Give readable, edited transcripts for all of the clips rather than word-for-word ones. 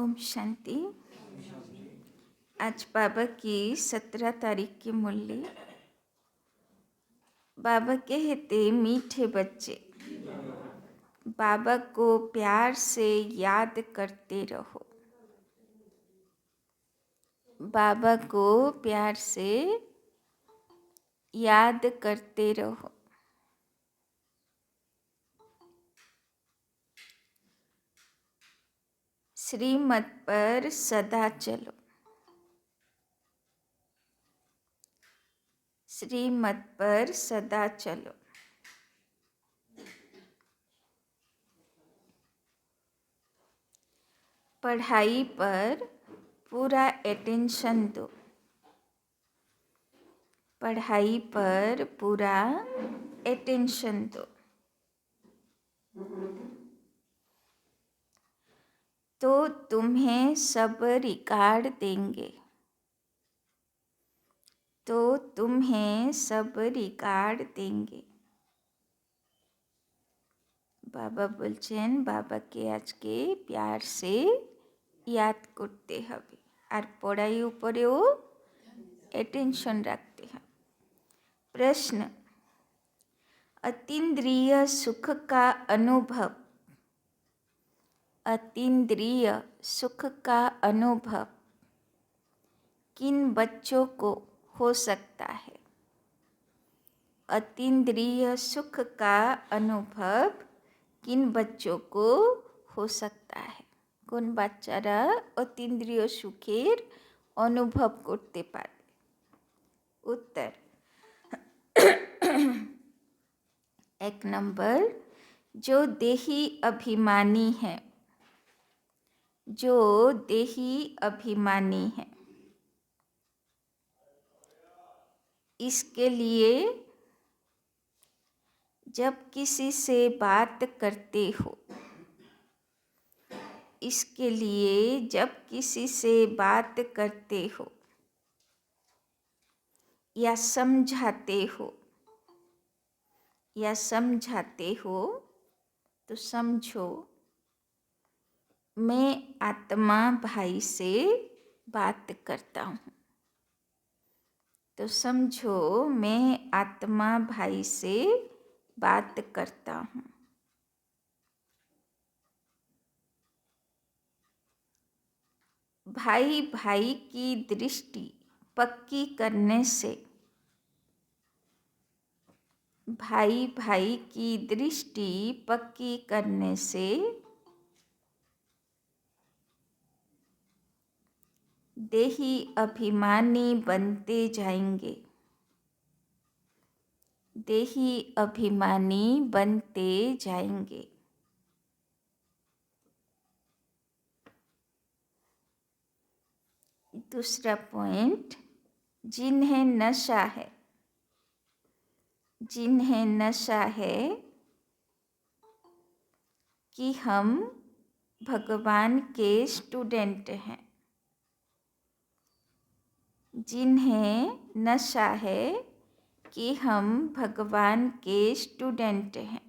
ओम शांति। आज बाबा की 17 तारीख की मुरली। बाबा कहते, मीठे बच्चे, बाबा को प्यार से याद करते रहो। बाबा को प्यार से याद करते रहो। श्रीमत पर सदा चलो। श्रीमत पर सदा चलो। पढ़ाई पर पूरा अटेंशन दो। पढ़ाई पर पूरा अटेंशन दो, तो तुम्हें सब रिकॉर्ड देंगे। तो तुम्हें सब रिकॉर्ड देंगे। बाबा बोलছেন, বাবাকে আজকে प्यार से याद করতে হবে আর পড়াই উপরেও अटेंशन रखते हैं। प्रश्न, अतीन्द्रिय सुख का अनुभव, अतीन्द्रिय सुख का अनुभव किन बच्चों को हो सकता है? अतीन्द्रिय सुख का अनुभव किन बच्चों को हो सकता है? কোন বাচ্চারা অতীন্দ্রিয় সুখের অনুভব করতে পারে? उत्तर, 1 नंबर, जो देही अभिमानी है। जो देही अभिमानी है, इसके लिए जब किसी से बात करते हो, इसके लिए जब किसी से बात करते हो या समझाते हो, या समझाते हो, तो समझो मैं आत्मा भाई से बात करता हूँ। तो समझो मैं आत्मा भाई से बात करता हूँ। भाई भाई की दृष्टि पक्की करने से, भाई भाई की दृष्टि पक्की करने से देही अभिमानी बनते जाएंगे। देही अभिमानी बनते जाएंगे। दूसरा पॉइंट, जिन्हें नशा है, जिन्हें नशा है कि हम भगवान के स्टूडेंट हैं, जिन्हें नशा है कि हम भगवान के स्टूडेंट हैं,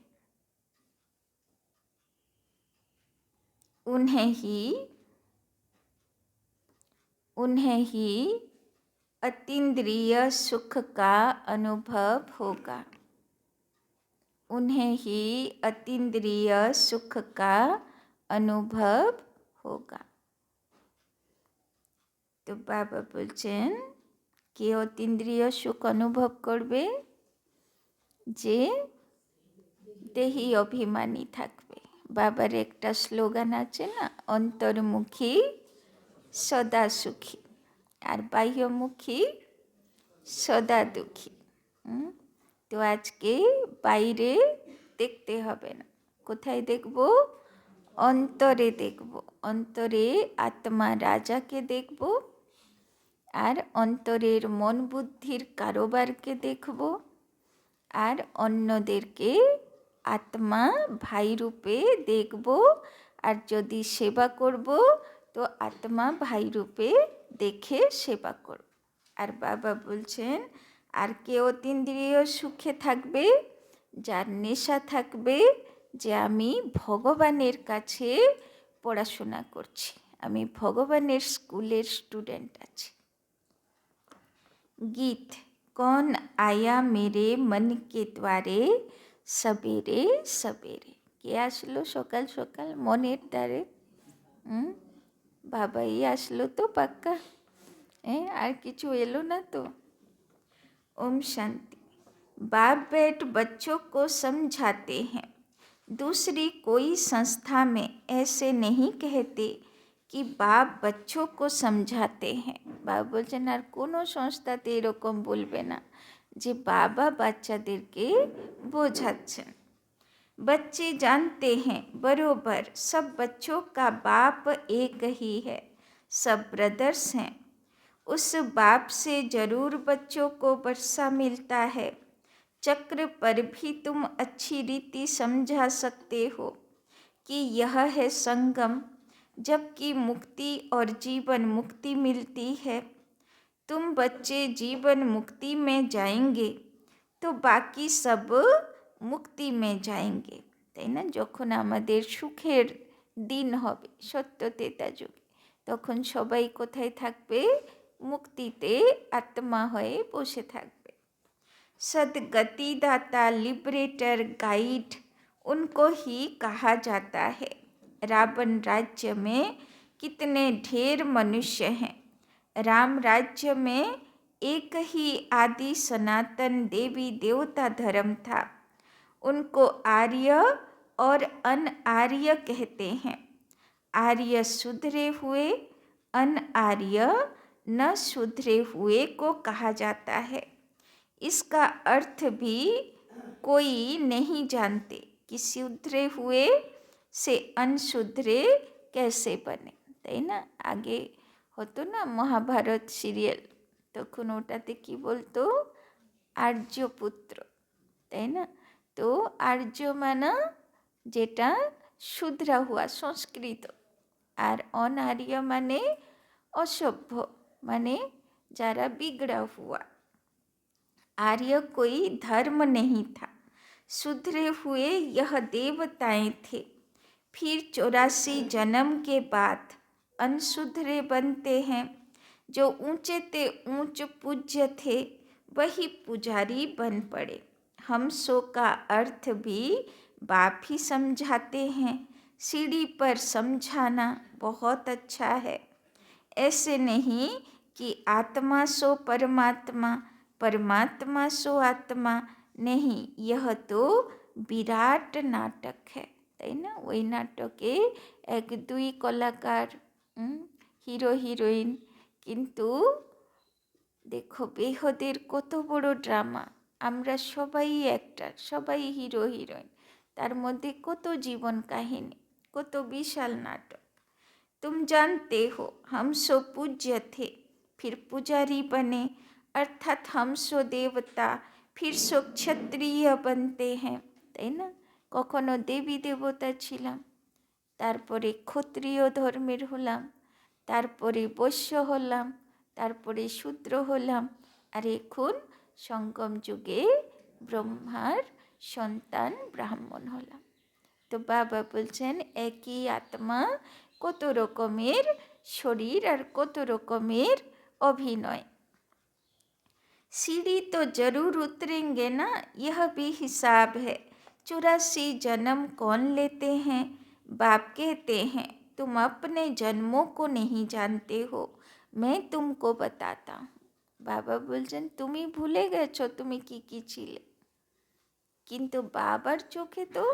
उन्हें ही अतीन्द्रिय सुख का अनुभव होगा। उन्हें ही अतीन्द्रिय सुख का अनुभव होगा। तो बाबा বলছেন, কে অতীন্দ্রিয় সুখ অনুভব করবে? যে দেহি অভিমানী থাকবে। বাবার একটা স্লোগান আছে না, অন্তর্মুখী সদা সুখী আর বাহ্যমুখী সদা দুঃখী। তো আজকে বাইরে দেখতে হবে না, কোথায় দেখব? অন্তরে দেখব। অন্তরে আত্মা রাজাকে দেখব আর অন্তরের মন বুদ্ধির কারোবারকে দেখব আর অন্যদেরকে আত্মা ভাই রূপে দেখব। আর যদি সেবা করব তো আত্মা ভাই রূপে দেখে সেবা করব। আর বাবা বলছেন, আর কে অতীন্দ্রিয় সুখে থাকবে? যার নেশা থাকবে যে আমি ভগবানের কাছে পড়াশোনা করছি, আমি ভগবানের স্কুলের স্টুডেন্ট আছি। गीत कौन आया मेरे मन के द्वारे सबेरे सबेरे, কে আসলো সকাল সকাল মনের দ্বারে? বাবাই আসলো তো পাক্কা, আর কিছু এলো না তো? ओम शांति। बाप बेट बच्चों को समझाते हैं। दूसरी कोई संस्था में ऐसे नहीं कहते कि बाप बच्चों को समझाते हैं। বাবা বলছেন আর কোনো সংস্থাতে এরকম বলবে না যে বাবা বাচ্চাদেরকে বোঝাচ্ছেন। बच्चे जानते हैं बरोबर सब बच्चों का बाप एक ही है, सब ब्रदर्स हैं। उस बाप से जरूर बच्चों को वर्षा मिलता है। चक्र पर भी तुम अच्छी रीति समझा सकते हो कि यह है संगम, जबकि मुक्ति और जीवन मुक्ति मिलती है। तुम बच्चे जीवन मुक्ति में जाएंगे तो बाकी सब মুক্তি মে যায়েঙ্গে, তাই না? যখন আমাদের সুখের দিন হবে সত্য তেতা যুগে, তখন সবাই কোথায় থাকবে? মুক্তিতে আত্মা হয়ে বসে থাকবে। सदगति दाता लिबरेटर गाइड उनको ही कहा जाता है। रावण राज्य में कितने ढेर मनुष्य हैं। राम राज्य में एक ही आदि सनातन देवी देवता धर्म था। उनको आर्य और अनआर्य कहते हैं। आर्य सुधरे हुए, अनआर्य न सुधरे हुए को कहा जाता है। इसका अर्थ भी कोई नहीं जानते कि सुधरे हुए से अनसुधरे कैसे बने, তাই না? আগে হতো না মহাভারত সিরিয়াল, তখন ওটাতে কি বলতো? আর্যপুত্র, তাই না? তো আর্য মানে যেটা শুধরা হুয়া সংস্কৃত, আর অনার্য মানে অসভ্য, মানে যারা বিগড়া হুয়া। आर्य कोई धर्म नहीं था। सुधरे हुए यह देवताएं थे। फिर 84 जन्म के बाद अनसुधरे बनते हैं। जो ऊंचे ते ऊंच पूज्य थे वही पुजारी बन पड़े। हम सो का अर्थ भी बाप ही समझाते हैं। सीढ़ी पर समझाना बहुत अच्छा है। ऐसे नहीं कि आत्मा सो परमात्मा, परमात्मा सो आत्मा, नहीं, यह तो বিরাট নাটক है, তাই না? ওই নাটকে এক দুই কলাকার, হিরো হিরোইন, কিন্তু দেখো বেহদের কত বড় ড্রামা। আমরা সবাই অ্যাক্টার, সবাই হিরো হিরোইন, তার মধ্যে কত জীবন কাহিনী, কত বিশাল নাটক। तुम जानते हो हम सो पूज्य थे, फिर पुजारी बने, अर्थात हम सो देवता, फिर सो क्षत्रिय बनते हैं, তাই না? কখনো দেবী দেবতা ছিলাম, তারপরে ক্ষত্রিয় ধর্মের হলাম, তারপরে বৈশ্য হলাম, তারপরে শূদ্র হলাম, আর এখন সঙ্গম যুগে ব্রহ্মার সন্তান ব্রাহ্মণ হলাম। তো বাবা বলছেন একই আত্মা, কত রকমের শরীর আর কত রকমের অভিনয়। सीढ़ी तो जरूर उतरेंगे ना, यह भी हिसाब है। 84 जन्म कौन लेते हैं? बाप कहते हैं तुम अपने जन्मों को नहीं जानते हो, मैं तुमको बताता हूँ। বাবা বলছেন তুমি ভুলে গেছো তুমি কি কি ছিলে, কিন্তু বাবার চোখে তো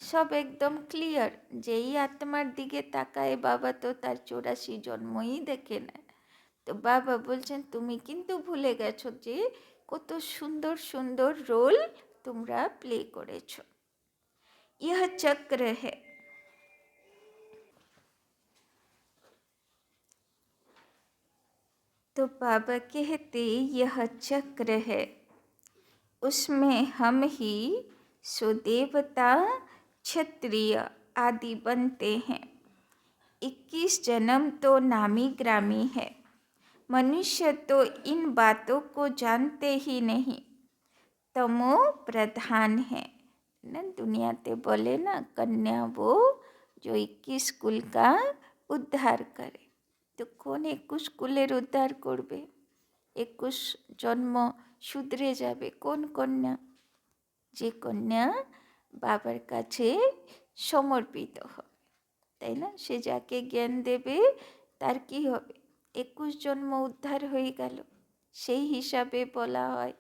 সব একদম ক্লিয়ার। যেই আত্মার দিকে তাকায় বাবা তো তার 84 জন্মই দেখে নেয়। তো বাবা বলছেন তুমি কিন্তু ভুলে গেছো যে কত সুন্দর সুন্দর রোল তোমরা প্লে করেছো। यह चक्र है। तो बाबा कहते यह चक्र है, उसमें हम ही सुदेवता क्षत्रिय आदि बनते हैं। 21 जन्म तो नामी ग्रामी है। मनुष्य तो इन बातों को जानते ही नहीं, तमो प्रधान है ना। दुनियाते बोले ना कन्या वो जो 21 कुल का উদ্ধার করে। তো কোন 21 কুলের উদ্ধার করবে? 21 জন্ম শুধরে যাবে। কোন কন্যা? যে কন্যা বাবার কাছে সমর্পিত হবে, তাই না? সে যাকে জ্ঞান দেবে তার কি হবে? 21 জন্ম উদ্ধার হয়ে গেল, সেই হিসাবে বলা হয়,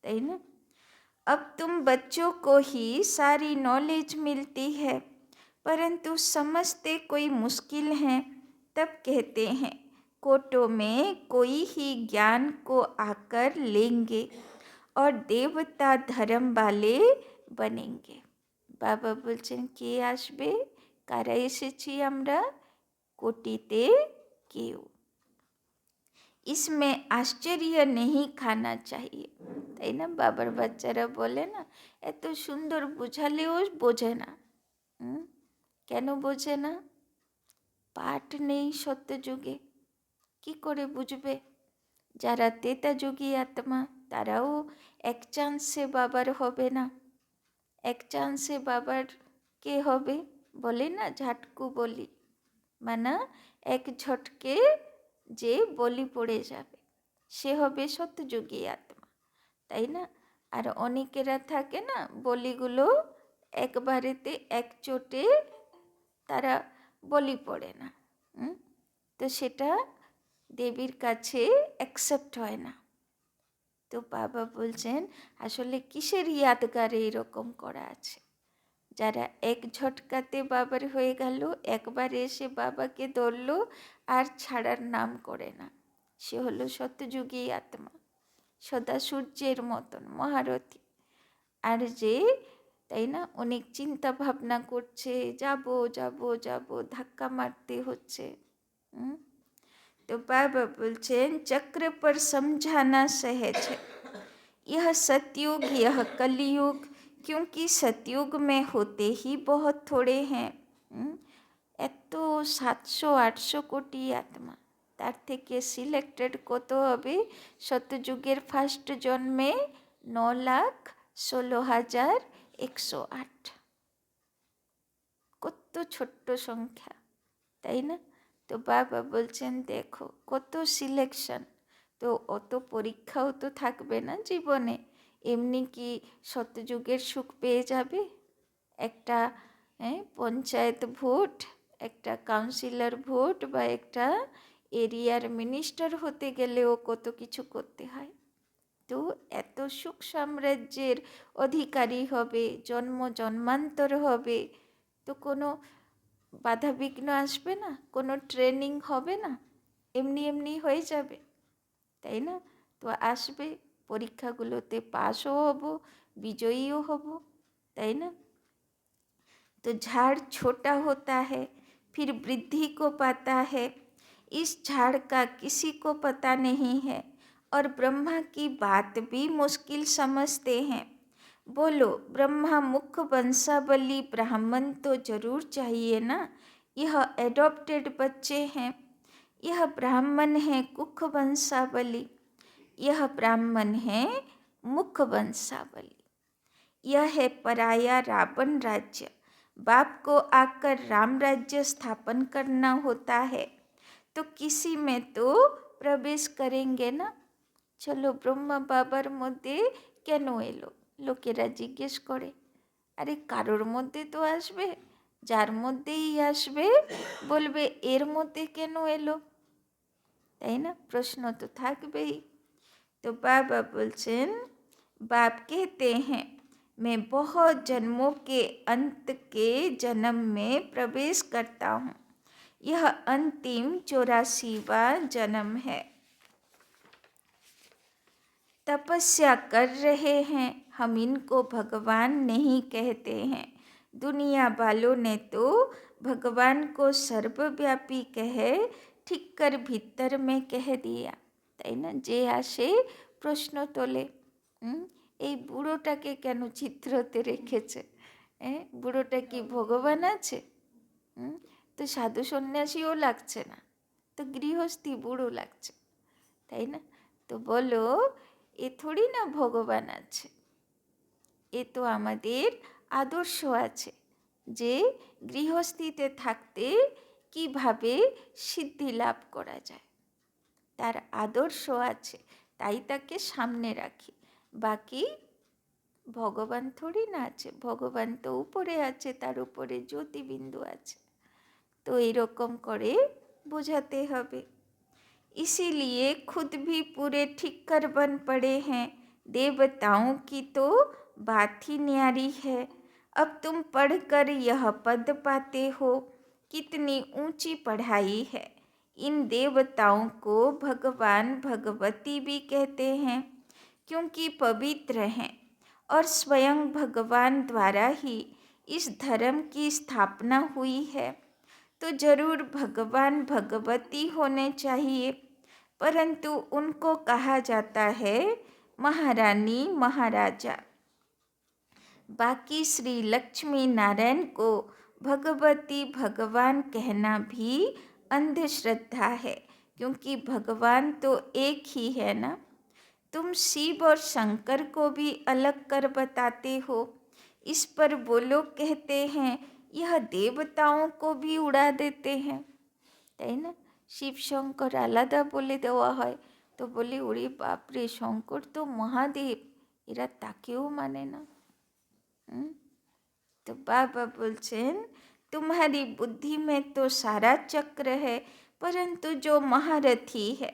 তাই না? अब तुम बच्चों को ही सारी नॉलेज मिलती है, परंतु समझते कोई मुश्किल हैं, तब कहते हैं कोटों में कोई ही ज्ञान को आकर लेंगे और देवता धर्म वाले बनेंगे। বাবা বলছেন কে আসবে? কারা এসেছি আমরা? কোটিতে কেউ। इसमें आश्चर्य नहीं खाना चाहिए, তাই না? বাবার বাচ্চারা বলে না, এত সুন্দর বোঝালেও বোঝে না। কেন বোঝে না? পাঠ নেই সত্যযুগে, কি করে বুঝবে? যারা তেতাযুগী আত্মা তারাও এক চান্সে বাবার হবে না। এক চান্সে বাবার কে হবে? বলে না ঝাটকু বলি, মানে এক ঝটকে যে বলি পড়ে যাবে সে হবে সত্যযুগী আত্মা, তাই না? আর অনেকেরা থাকে না বলিগুলো একবারেতে এক চোটে তারা বলি পড়ে না, তো সেটা দেবীর কাছে অ্যাকসেপ্ট হয় না। তো বাবা বলছেন আসলে কিসের ইয়াদগারে এরকম করা আছে? যারা এক ঝটকাতে বাবার হয়ে গেল, একবার এসে বাবাকে ধরলো আর ছাড়ার নাম করে না, সে হলো সত্যযুগী আত্মা, সদা সূর্যের মতন মহারথী। আর যে, তাই না, অনেক চিন্তা ভাবনা করছে, যাব যাব যাব, ধাক্কা মারতে হচ্ছে। तो बाबा बोलছেন चक्र पर समझाना सहज है, यह सतयुग यह कलयुग, क्योंकि सतयुग में होते ही बहुत थोड़े हैं। এত 700-800 কোটি আত্মা, তার থেকে সিলেক্টেড কত হবে? সত্যযুগের ফার্স্ট জন্মে 9,16,108, কত ছোট্ট সংখ্যা, তাই না? তো বাবা বলছেন দেখো কত সিলেকশন, তো অত পরীক্ষাও তো থাকবে না জীবনে। এমনি কি সত্যযুগের সুখ পেয়ে যাবে? একটা পঞ্চায়েত ভোট, একটা কাউন্সিলর ভোট বা একটা এরিয়ার মিনিস্টার হতে গেলেও কত কিছু করতে হয়। তো এত সুখ সাম্রাজ্যের অধিকারী হবে, জন্ম জন্মান্তর হবে, তো কোনো বাধা বিঘ্ন আসবে না, কোনো ট্রেনিং হবে না, এমনি এমনি হয়ে যাবে, তাই না? তো আসবে, পরীক্ষাগুলোতে পাসও হব, বিজয়ীও হব, তাই না? तो झाड़ छोटा होता है फिर वृद्धि को पाता है, इस झाड़ का किसी को पता नहीं है और ब्रह्मा की बात भी मुश्किल समझते हैं। बोलो ब्रह्मा मुख वंशावली ब्राह्मण तो जरूर चाहिए ना, यह एडॉप्टेड बच्चे हैं, यह ब्राह्मण है कुख वंशावली, यह ब्राह्मण है मुख वंशावली, यह है पराया रावण राज्य, बाप को आकर राम राज्य स्थापन करना होता है, तो किसी में तो प्रवेश करेंगे ना। চলো ব্রহ্মা বাবার মধ্যে কেন এলো? লোকেরা জিজ্ঞেস করে, আরে কারোর মধ্যে তো আসবে, যার মধ্যেই আসবে বলবে এর মধ্যে কেন এলো, তাই না? প্রশ্ন তো থাকবেই। তো বাবা বলছেন बाप कहते हैं मैं बहुत जन्मों के अंत के जन्म में प्रवेश करता हूँ, यह अंतिम 84वां जन्म है। तपस्या कर रहे हैं, हम इनको भगवान नहीं कहते हैं, दुनिया वालों ने तो भगवान को सर्वव्यापी कहे ठीक कर भीतर में कह दिया, তাই না? যে আসে প্রশ্ন তোলে, এই বুড়োটাকে কেন চিত্রতে রেখেছে? বুড়োটা কি ভগবান আছে? তো সাধু সন্ন্যাসীও লাগছে না, তো গৃহস্থী বুড়ো লাগছে, তাই না? তো বলো এ থোড়ি না ভগবান আছে, এ তো আমাদের আদর্শ আছে যে গৃহস্থীতে থাকতে কিভাবে সিদ্ধি লাভ করা যায়, তার আদর্শ আছে, তাই তাকে সামনে রাখি। বাকি ভগবান থোড়ি না আছে, ভগবান তো উপরে আছে, তার উপরে জ্যোতিবিন্দু আছে। তো এরকম করে বোঝাতে হবে। इसीलिए खुद भी पूरे ठीक कर बन पड़े हैं। देवताओं की तो बात ही न्यारी है। अब तुम पढ़कर यह पद पाते हो, कितनी ऊंची पढ़ाई है। इन देवताओं को भगवान भगवती भी कहते हैं, क्योंकि पवित्र हैं और स्वयं भगवान द्वारा ही इस धर्म की स्थापना हुई है। तो जरूर भगवान भगवती होने चाहिए, परंतु उनको कहा जाता है महारानी महाराजा। बाकी श्री लक्ष्मी नारायण को भगवती भगवान कहना भी अंधश्रद्धा है, क्योंकि भगवान तो एक ही है ना। तुम शिव और शंकर को भी अलग कर बताते हो। इस पर वो लोग कहते हैं यह देवताओं को भी उड़ा देते हैं, তাই না? শিব শঙ্কর আলাদা বলে দেওয়া হয়, তো বলি ওরে বাপরে, শঙ্কর তো মহাদেব, এরা তাকেও মানে না। तो बाबा बोलছেন तुम्हारी बुद्धि में तो सारा चक्र है, परंतु जो महारथी है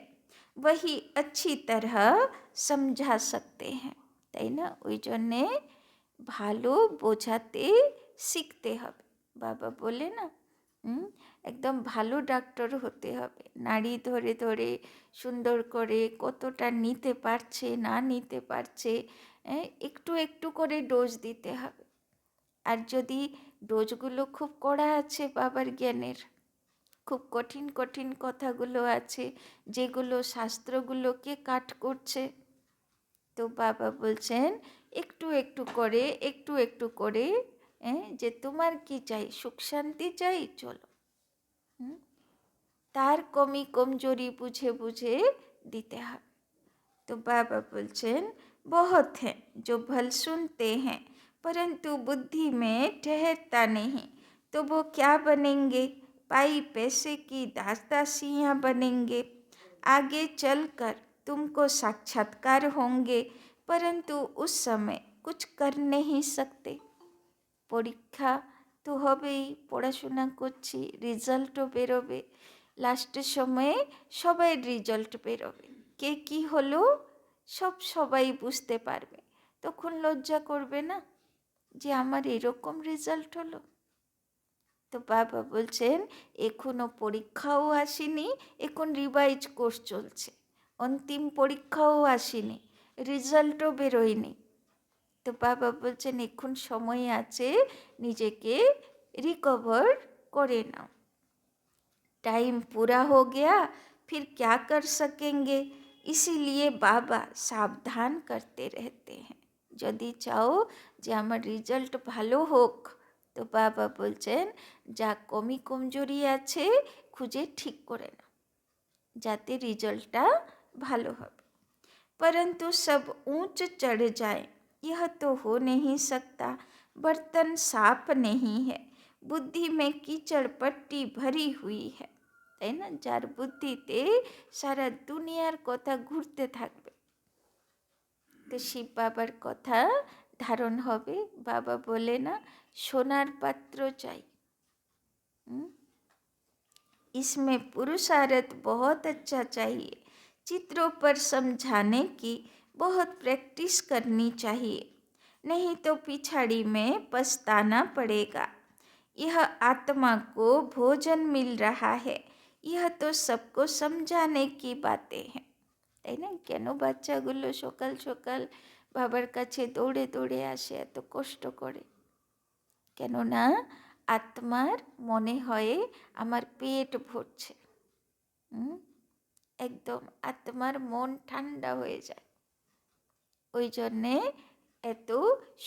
वही अच्छी तरह समझा सकते हैं, তাই না? ওই জন্যে ভালো বোঝাতে শিখতে হবে। বাবা বলে না, একদম ভালো ডাক্তার হতে হবে। নাড়ি ধরে ধরে সুন্দর করে কতটা নিতে পারছে না নিতে পারছে একটু একটু করে ডোজ দিতে হবে। আর যদি ডোজগুলো খুব কড়া আছে বাবার জ্ঞানের, খুব কঠিন কঠিন কথাগুলো আছে যেগুলো শাস্ত্রগুলোকে কাট করছে, তো বাবা বলছেন একটু একটু করে একটু একটু করে যে তোমার কি চাই, সুখ শান্তি চাই, চলো তার কমি কমজোরি বুঝে বুঝে দিতে হবে। तो बाबा बोलছেন बहुत हैं जो भल सुनते हैं परंतु बुद्धि में ठहरता नहीं, तो वो क्या बनेंगे, पाई पैसे की दास दासियाँ बनेंगे। आगे चलकर तुमको साक्षात्कार होंगे, परंतु उस समय कुछ कर नहीं सकते। পরীক্ষা তো হবেই, পড়াশোনা করছি, রেজাল্টও বেরোবে, লাস্টের সময়ে সবাই রেজাল্ট বেরোবে, কে কি হলো সবাই বুঝতে পারবে। তখন লজ্জা করবে না যে আমার এরকম রেজাল্ট হলো? তো বাবা বলছেন এখনো পরীক্ষাও আসেনি, এখন রিভাইজ কোর্স চলছে, অন্তিম পরীক্ষাও আসেনি, রেজাল্টও বেরোয়নি। তো বাবা বলছেন এখন সময় আছে, নিজেকে रिकवर করে নাও। टाइम पूरा हो गया फिर क्या कर सकेंगे, इसीलिए बाबा सावधान करते रहते हैं। যদি চাও যে আমার রেজাল্ট ভালো হোক, তো বাবা বলছেন যা কমি কমজোরি আছে খুঁজে ঠিক করে নাও, যাতে রেজাল্টটা ভালো হবে। परंतु सब ऊंच चढ़ जाए यह तो हो नहीं सकता। बर्तन साफ नहीं है, बुद्धि में कीचड़ पट्टी भरी हुई है, তাই না? যার বুদ্ধিতে সারা দুনিয়ার কথা ঘুরতে থাকবে, তো শিব বাবার কথা ধারণ হবে। বাবা বলে না সোনার পাত্র চাই, इसमें पुरुषार्थ बहुत अच्छा चाहिए। चित्रों पर समझाने की बहुत प्रैक्टिस करनी चाहिए, नहीं तो पिछाड़ी में पछताना पड़ेगा। यह आत्मा को भोजन मिल रहा है, यह तो सबको समझाने की बातें हैं, তাই না? কেন বাচ্চাগুলো সকাল সকাল বাবার কাছে দৌড়ে দৌড়ে আসে, এত কষ্ট করে? কেননা আত্মার মনে হয় আমার পেট ভরছে, একদম আত্মার মন ঠান্ডা হয়ে যায়, ওই জন্যে এত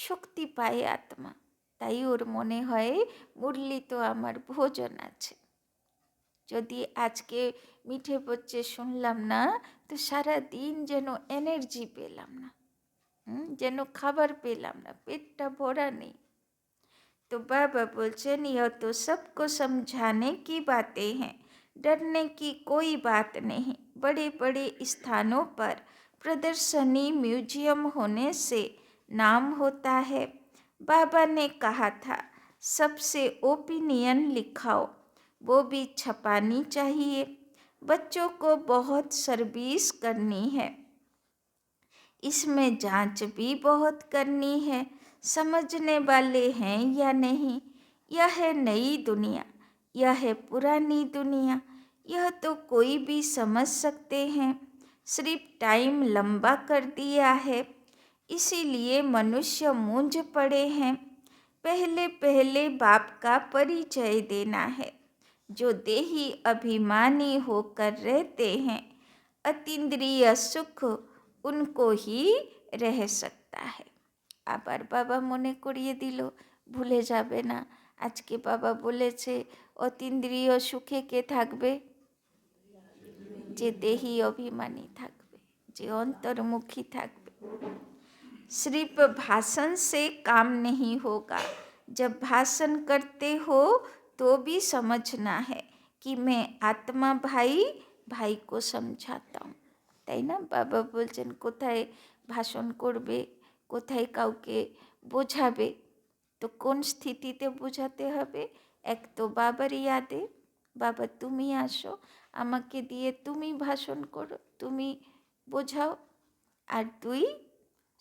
শক্তি পায় আত্মা, তাই ওর মনে হয় মুরলি তো আমার ভোজন আছে। যদি আজকে মিঠে পড়ছে শুনলাম না, তো সারা দিন যেন এনার্জি পেলাম না, যেন খাবার পেলাম না, পেটটা ভরা নেই। तो बाबा बोलचन यह तो सबको समझाने की बातें हैं, डरने की कोई बात नहीं। बड़े बड़े स्थानों पर प्रदर्शनी म्यूजियम होने से नाम होता है। बाबा ने कहा था सबसे ओपिनियन लिखाओ, वो भी छपानी चाहिए। बच्चों को बहुत सर्विस करनी है, इसमें जांच भी बहुत करनी है, समझने वाले हैं या नहीं। यह है नई दुनिया, यह है पुरानी दुनिया, यह तो कोई भी समझ सकते हैं। सिर्फ टाइम लंबा कर दिया है, इसीलिए मनुष्य मूंझ पड़े हैं। पहले पहले बाप का परिचय देना है। जो देही अभिमानी होकर रहते हैं, अतीन्द्रिय सुख उनको ही रह सकता है। আবার বাবা মনে করিয়ে দিল, ভুলে যাবে না। আজকে বাবা বলেছে অতীন্দ্রিয় সুখে কে থাকবে? যে দেহি অভিমানী থাকবে, যে অন্তর্মুখী থাকবে। सिर्फ भाषण से काम नहीं होगा। जब भाषण करते हो तो भी समझना है कि मैं आत्मा भाई भाई को समझाता हूँ। তাই না? বাবা বলছেন কোথায় ভাষণ করবে, কোথায় কাউকে বোঝাবে, তো কোন স্থিতিতে বোঝাতে হবে? এক তো বাবার ইয়াদে, বাবা তুমি আসো, আমাকে দিয়ে তুমি ভাষণ করো, তুমি বোঝাও। আর দুই,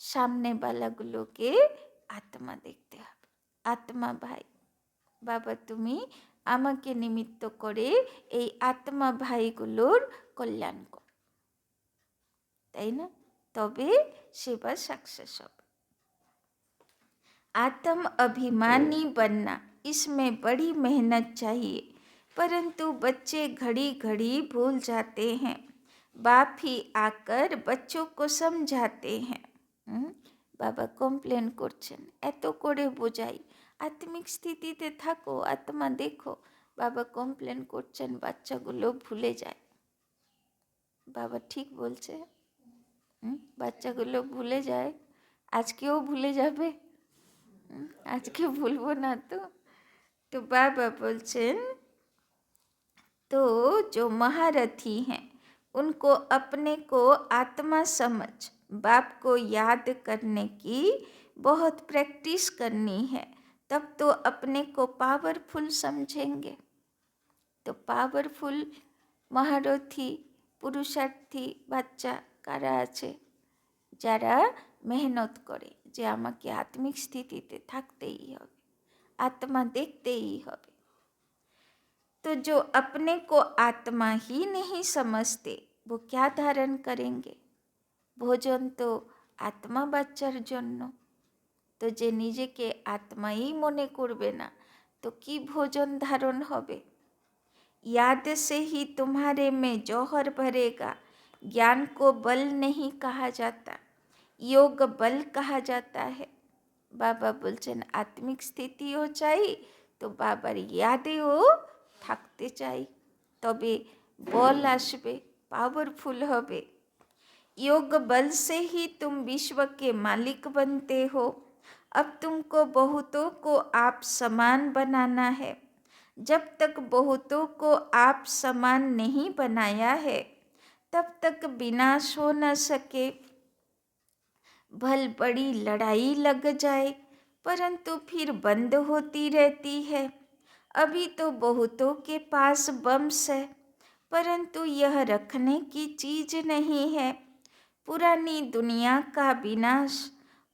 সামনেওয়ালাগুলোকে আত্মা দেখতে হবে, আত্মা ভাই। বাবা তুমি আমাকে নিমিত্ত করে এই আত্মা ভাইগুলোর কল্যাণ করো, তাই না? তবে সেবা সাকসেস হবে। आत्म अभिमानी बनना, इसमें बड़ी मेहनत चाहिए, परंतु बच्चे घड़ी घड़ी भूल जाते हैं। बाप ही आकर बच्चों को समझाते हैं। বাবা কমপ্লেন করছেন, এত করে বোঝাই, আত্মিক স্থিতিতে থাকো, আত্মা দেখো। বাবা কমপ্লেন করছেন বাচ্চাগুলো ভুলে যায়। বাবা ঠিক বলছে, বাচ্চাগুলো ভুলে যায়। আজকেও ভুলে যাবে? আজকে ভুলবো না তো। तो बाबा बोलचन तो जो महारथी हैं उनको अपने को आत्मा समझ बाप को याद करने की बहुत प्रैक्टिस करनी है, तब तो अपने को पावरफुल समझेंगे। तो पावरफुल महारथी पुरुषार्थी বাচ্চা কারা আছে? যারা মেহনত করে যে আমাকে আত্মিক স্থিতিতে থাকতেই হবে, आत्मा देखते ही হবে। तो जो अपने को आत्मा ही नहीं समझते वो क्या धारण करेंगे? भोजन तो आत्मा বাচ্চার জন্য। তো যে নিজেকে আত্মাই মনে করবে না, তো কি ভোজন ধারণ হবে? याद से ही तुम्हारे में जौहर भरेगा। ज्ञान को बल नहीं कहा जाता, योग बल कहा जाता है। বাবা বলছেন আত্মিক স্থিতিও চাই, তো বাবার ইয়াদেও থাকতে চাই, তবে বল আসবে, পাওয়ারফুল হবে। योग बल से ही तुम विश्व के मालिक बनते हो। अब तुमको बहुतों को आप समान बनाना है। जब तक बहुतों को आप समान नहीं बनाया है, तब तक विनाश हो न सके। भल बड़ी लड़ाई लग जाए, परंतु फिर बंद होती रहती है। अभी तो बहुतों के पास बम्स है, परंतु यह रखने की चीज नहीं है। पुरानी दुनिया का विनाश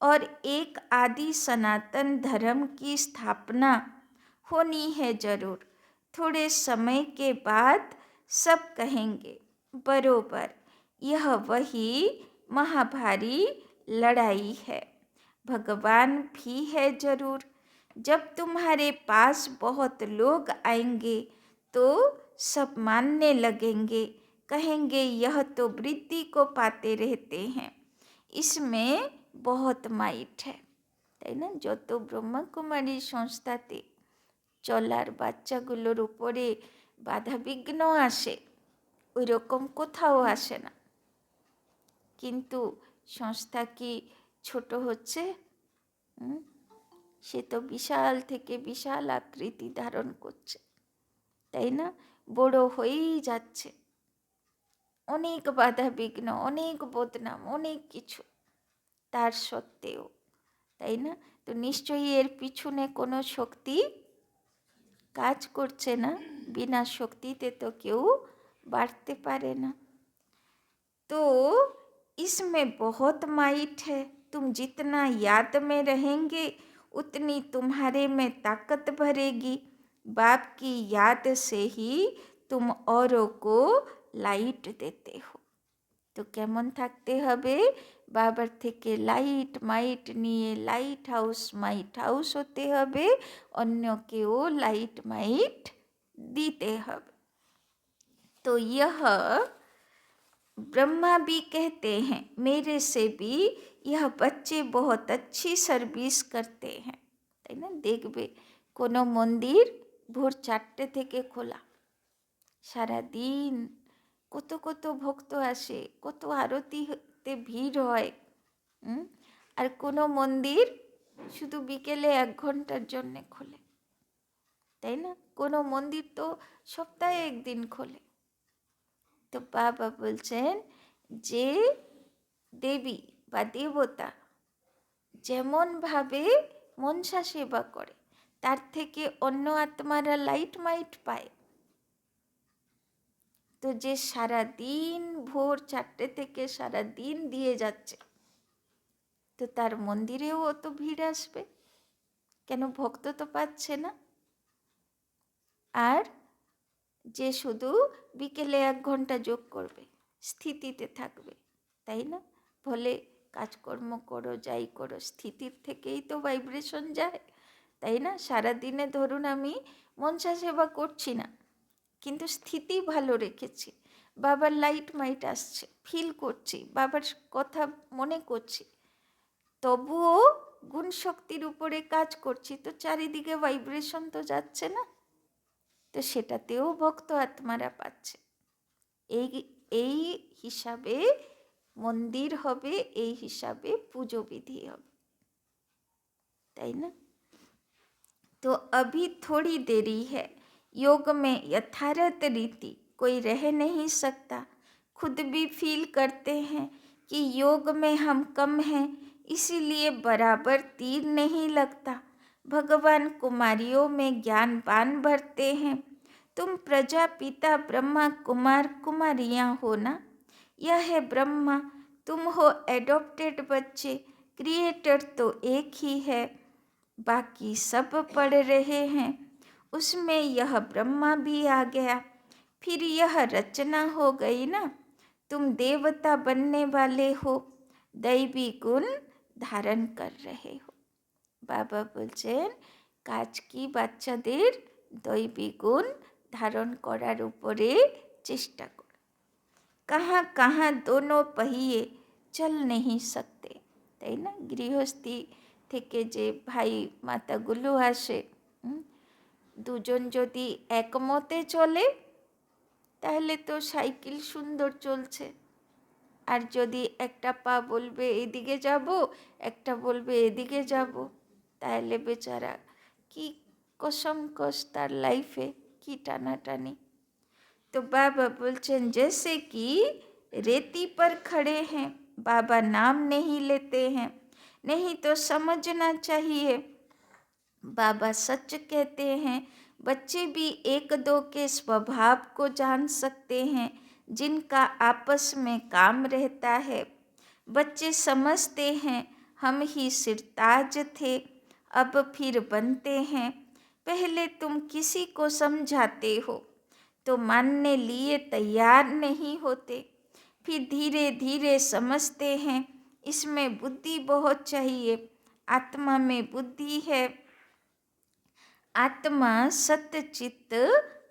और एक आदि सनातन धर्म की स्थापना होनी है जरूर। थोड़े समय के बाद सब कहेंगे बरोबर यह वही महाभारी लड़ाई है। भगवान भी है जरूर। जब तुम्हारे पास बहुत लोग आएंगे तो सब मानने लगेंगे, कहेंगे यह तो वृद्धि को पाते रहते हैं, इसमें बहुत माइट है। তাই না? যত ব্রহ্মকুমারী সংস্থাতে চলার বাচ্চাগুলোর উপরে বাধা বিঘ্ন আসে, ওই রকম কোথাও আসে না। কিন্তু সংস্থা কি ছোট হচ্ছে? সে তো বিশাল থেকে বিশাল আকৃতি ধারণ করছে, তাই না? বড় হয়েই যাচ্ছে, অনেক বাধা বিঘ্ন, অনেক বদনাম, অনেক কিছু, তার সত্ত্বেও, তাই না? তো নিশ্চয়ই এর পিছনে কোনো শক্তি কাজ করছে না। বিনা শক্তিতে তো কেউ বাড়তে পারে না। तो इसमें बहुत माइट है। तुम जितना याद में रहेंगे उतनी तुम्हारे में ताकत भरेगी। बाप की याद से ही तुम औरों को लाइट देते हो। তো কেমন থাকতে হবে? বাবার থেকে লাইট মাইট নিয়ে লাইট হাউস মাইট হাউস হতে হবে, অন্যকেও লাইট মাইট দিতে হবে। তো यह ब्रह्मा भी कहते हैं, मेरे से भी यह बच्चे बहुत अच्छी सर्विस करते हैं। তাই না? দেখবে কোনো মন্দির ভোর 4টে থেকে খোলা, সারাদিন কত কত ভক্ত আসে, কত আরতিতে ভিড় হয়। আর কোনো মন্দির শুধু বিকেলে 1 ঘন্টার জন্যে খোলে, তাই না? কোনো মন্দির তো সপ্তাহে 1 দিন খোলে। তো বাবা বলছেন যে দেবী বা দেবতা যেমনভাবে মনসা সেবা করে, তার থেকে অন্য আত্মারা লাইট মাইট পায়। তো যে সারাদিন ভোর 4টে থেকে সারাদিন দিয়ে যাচ্ছে, তো তার মন্দিরেও অত ভিড় আসবে কেন? ভক্ত তো পাচ্ছে না। আর যে শুধু বিকেলে 1 ঘন্টা যোগ করবে, স্থিতিতে থাকবে, তাই না? বলে কাজকর্ম করো, যাই করো, স্থিতির থেকেই তো ভাইব্রেশন যায়, তাই না? সারাদিনে ধরুন আমি মনসা সেবা করছি না, কিন্তু স্থিতি ভালো রেখেছি, বাবার লাইট মাইট আসছে, ফিল করছি, বাবার কথা মনে করছি, তবুও গুণ শক্তির উপরে কাজ করছি, তো চারিদিকে ভাইব্রেশন তো যাচ্ছে না, তো সেটাতেও ভক্ত আত্মারা পাচ্ছে। এই হিসাবে মন্দির হবে, এই হিসাবে পুজো বিধি হবে, তাই না? तो अभी थोड़ी देरी है, योग में यथार्थ रीति कोई रह नहीं सकता। खुद भी फील करते हैं कि योग में हम कम हैं, इसीलिए बराबर तीर नहीं लगता। भगवान कुमारियों में ज्ञान बान भरते हैं। तुम प्रजापिता ब्रह्मा कुमार कुमारियाँ हो ना? यह है ब्रह्मा, तुम हो एडॉप्टेड बच्चे, क्रिएटर तो एक ही है, बाकी सब पढ़ रहे हैं। उसमें यह ब्रह्मा भी आ गया, फिर यह रचना हो गई ना। तुम देवता बनने वाले हो, दैवी गुण धारण कर रहे हो। বাবা বলছেন কাজ কি বাচ্চাদের দৈবী গুণ ধারণ করার উপরে চেষ্টা কর। कहाँ कहाँ दोनों पहिए चल नहीं सकते, তাই না? গৃহস্থী থেকে যে ভাই মাতাগুলো আসে, দুজন যদি একমতে চলে তাহলে তো সাইকেল সুন্দর চলছে, আর যদি একটা পা বলবে এদিকে যাব, একটা বলবে এদিকে যাব, তাহলে বেচারা কি কসমকস তার লাইফে, কি টানাটানি। तो बाबा बोलचन जैसे कि रेती पर खड़े हैं, बाबा नाम नहीं लेते हैं, नहीं तो समझना चाहिए बाबा सच कहते हैं। बच्चे भी एक दो के स्वभाव को जान सकते हैं जिनका आपस में काम रहता है। बच्चे समझते हैं हम ही सिरताज थे, अब फिर बनते हैं। पहले तुम किसी को समझाते हो तो मानने लिए तैयार नहीं होते, फिर धीरे धीरे समझते हैं। इसमें बुद्धि बहुत चाहिए, आत्मा में बुद्धि है। आत्मा सत्य चित्त